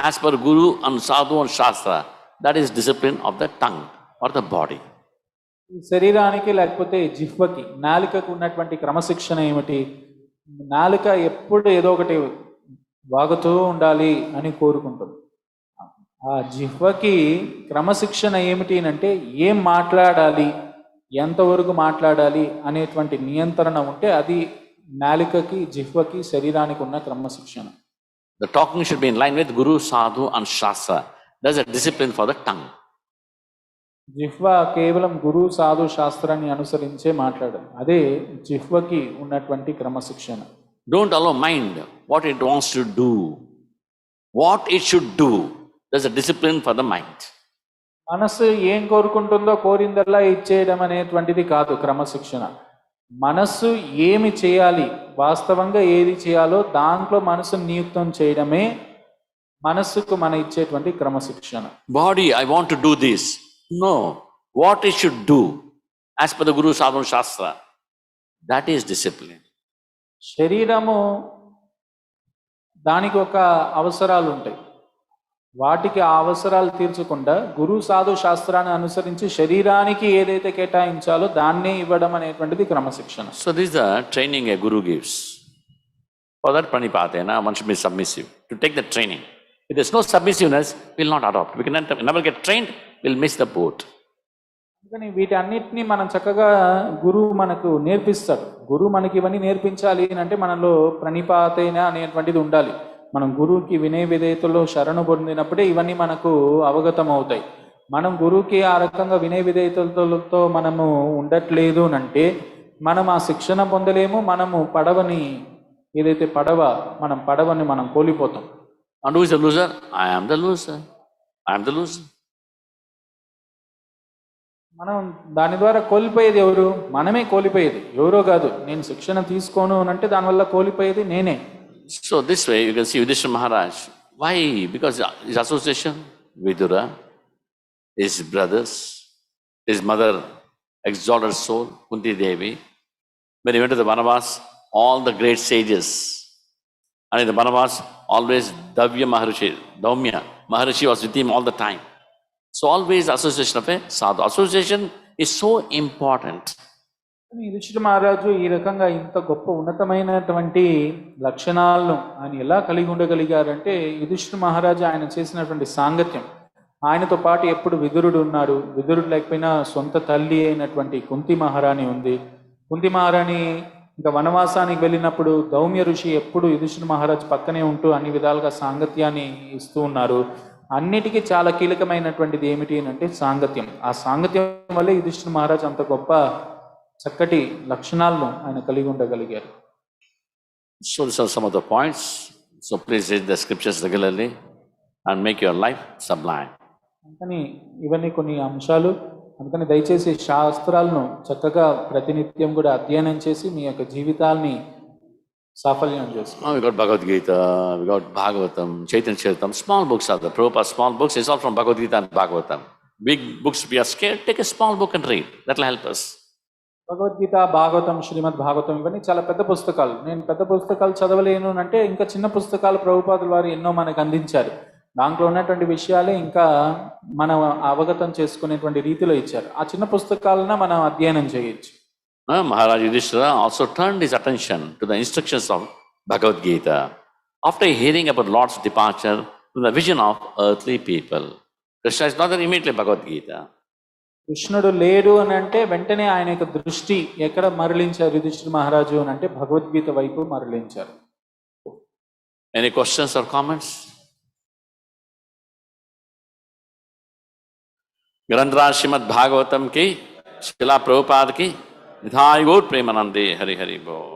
as per Guru and Sadhu and Shastra, that is discipline of the tongue or the body.
శరీరానికి లేకపోతే జిహ్వకి, నాలుకకు ఉన్నటువంటి క్రమశిక్షణ ఏమిటి? నాలుక ఎప్పుడు ఏదో ఒకటి వాగుతూ ఉండాలి అని కోరుకుంటుంది. ఆ జిహ్వకి క్రమశిక్షణ ఏమిటి అంటే ఏం మాట్లాడాలి, ఎంతవరకు మాట్లాడాలి అనేటువంటి నియంత్రణ ఉంటే అది నాలుకకి, జిహ్వకి, శరీరానికి ఉన్న క్రమశిక్షణ.
The talking should be in line with Guru, Sadhu and Shastra. That's a discipline for the tongue.
జిహ్వ కేవలం గురు, సాధు, శాస్త్రాన్ని అనుసరించే మాట్లాడాలి. అదే జిహ్వకి ఉన్నటువంటి క్రమశిక్షణ.
Don't allow mind what it wants to do, what it should do. There's a discipline for the mind.
మనస్సు ఏం కోరుకుంటుందో కోరిందల్లా ఇచ్చేయడం అనేటువంటిది కాదు క్రమశిక్షణ. మనస్సు ఏమి చేయాలి, వాస్తవంగా ఏది చేయాలో దాంట్లో మనసును నియుక్తం చేయడమే మనస్సుకు మన ఇచ్చేటువంటి క్రమశిక్షణ.
Body, I want to do this. No, what it should do as per the Guru, Sadhu, Shastra, that is discipline.
శరీరము దానికి ఒక అవసరాలు ఉంటాయి, వాటికి ఆ అవసరాలు తీర్చకుండా గురు, సాధు, శాస్త్రాన్ని అనుసరించి శరీరానికి ఏదైతే కేటాయించాలో దాన్నే ఇవ్వడం అనేటువంటిది క్రమశిక్షణ.
So this is the training a Guru gives. For that pranipatena, one should be submissive. To take the training. If there's no submissiveness, we'll not adopt. We can never get trained, we'll miss the boat.
అందుకని వీటన్నిటిని మనం చక్కగా గురువు మనకు నేర్పిస్తాడు. గురువు మనకి ఇవన్నీ నేర్పించాలి అంటే మనలో ప్రణిపాతైన అనేటువంటిది ఉండాలి. మనం గురువుకి వినయ విధేయతలో శరణు పొందినప్పుడే ఇవన్నీ మనకు అవగతం అవుతాయి. మనం గురువుకి ఆ రకంగా వినయ విధేయతలతో మనము ఉండట్లేదు అంటే మనం ఆ శిక్షణ పొందలేము. మనము ఏదైతే పడవని మనం కోల్పోతాం.
And who is the loser? I am the loser. I am the loser.
మనం దాని ద్వారా కోల్పోయేది ఎవరు? మనమే కోల్పోయేది, ఎవరో కాదు. నేను శిక్షణ తీసుకోను అంటే దానివల్ల కోల్పోయేది నేనే.
So this way you can see Yudhishthira Maharaj. Why? Because his association with Vidura, his brothers, his mother, exalted soul, Kunti Devi. When he went to the Vanavas, all the great sages. And in the Vanavas, always Daumya Maharishi was with him all the time. So always association of a sadhu. Association is so important.
Yudhishthira మహారాజు ఈ రకంగా ఇంత గొప్ప ఉన్నతమైనటువంటి లక్షణాలను ఆయన ఎలా కలిగి ఉండగలిగారంటే యుధిష్ఠిర మహారాజు ఆయన చేసినటువంటి సాంగత్యం. ఆయనతో పాటు ఎప్పుడు విదురుడు ఉన్నాడు. విదురుడు లేకపోయినా సొంత తల్లి అయినటువంటి కుంతి మహారాణి ఉంది. కుంతి మహారాణి ఇంకా వనవాసానికి వెళ్ళినప్పుడు దౌమ్య ఋషి ఎప్పుడు యుధిష్ఠిర మహారాజు పక్కనే ఉంటూ అన్ని విధాలుగా సాంగత్యాన్ని ఇస్తూ ఉన్నారు. అన్నిటికీ చాలా కీలకమైనటువంటిది ఏమిటి అంటే సాంగత్యం. ఆ సాంగత్యం వల్లే యుధిష్ఠిర మహారాజు అంత గొప్ప చక్కటి లక్షణాలను ఆయన కలిగి ఉండగలిగారు.
So these are some of the points. So please read the scriptures regularly and make your life sublime.
అందుకని ఇవన్నీ కొన్ని అంశాలు. అందుకని దయచేసి శాస్త్రాలను చక్కగా ప్రతినిత్యం కూడా అధ్యయనం చేసి మీ యొక్క జీవితాల్ని సాఫల్యం చేసుకోండి.
We got Bhagavad Gita, we got Bhagavatam, Chaitanya Charitam. Small books are the Prabhupada small books. It's all from Bhagavad Gita and Bhagavatam. Big books we are scared. Take a small book and read. That will help us.
Bhagavad Gita, Bhagavatam, శ్రీమద్ భాగవతం ఇవన్నీ చాలా పెద్ద పుస్తకాలు. నేను పెద్ద పుస్తకాలు చదవలేను అంటే ఇంకా చిన్న పుస్తకాలు ప్రభుపాదుల వారు ఎన్నో మనకు అందించారు. దాంట్లో ఉన్నటువంటి విషయాలే ఇంకా మనం అవగతం చేసుకునేటువంటి రీతిలో ఇచ్చారు. ఆ చిన్న పుస్తకాలన మనం అధ్యయనం చేయొచ్చు.
Maharaj Yudhishthira also turned his attention to the instructions of Bhagavad Gita after hearing about Lord's departure from the vision of earthly people. Krishna is not there immediately Bhagavad Gita.
కృష్ణుడు లేడు అని అంటే వెంటనే ఆయన యొక్క దృష్టి ఎక్కడ మరలించారు యుధిష్ఠిర మహారాజు అని అంటే భగవద్గీత వైపు మరలించారు.
Any questions or comments? ग्रंथराज Shrimad Bhagavatam की शिला प्रभुपाद की निधाय गौर प्रेमानंदे हरि हरि बोल.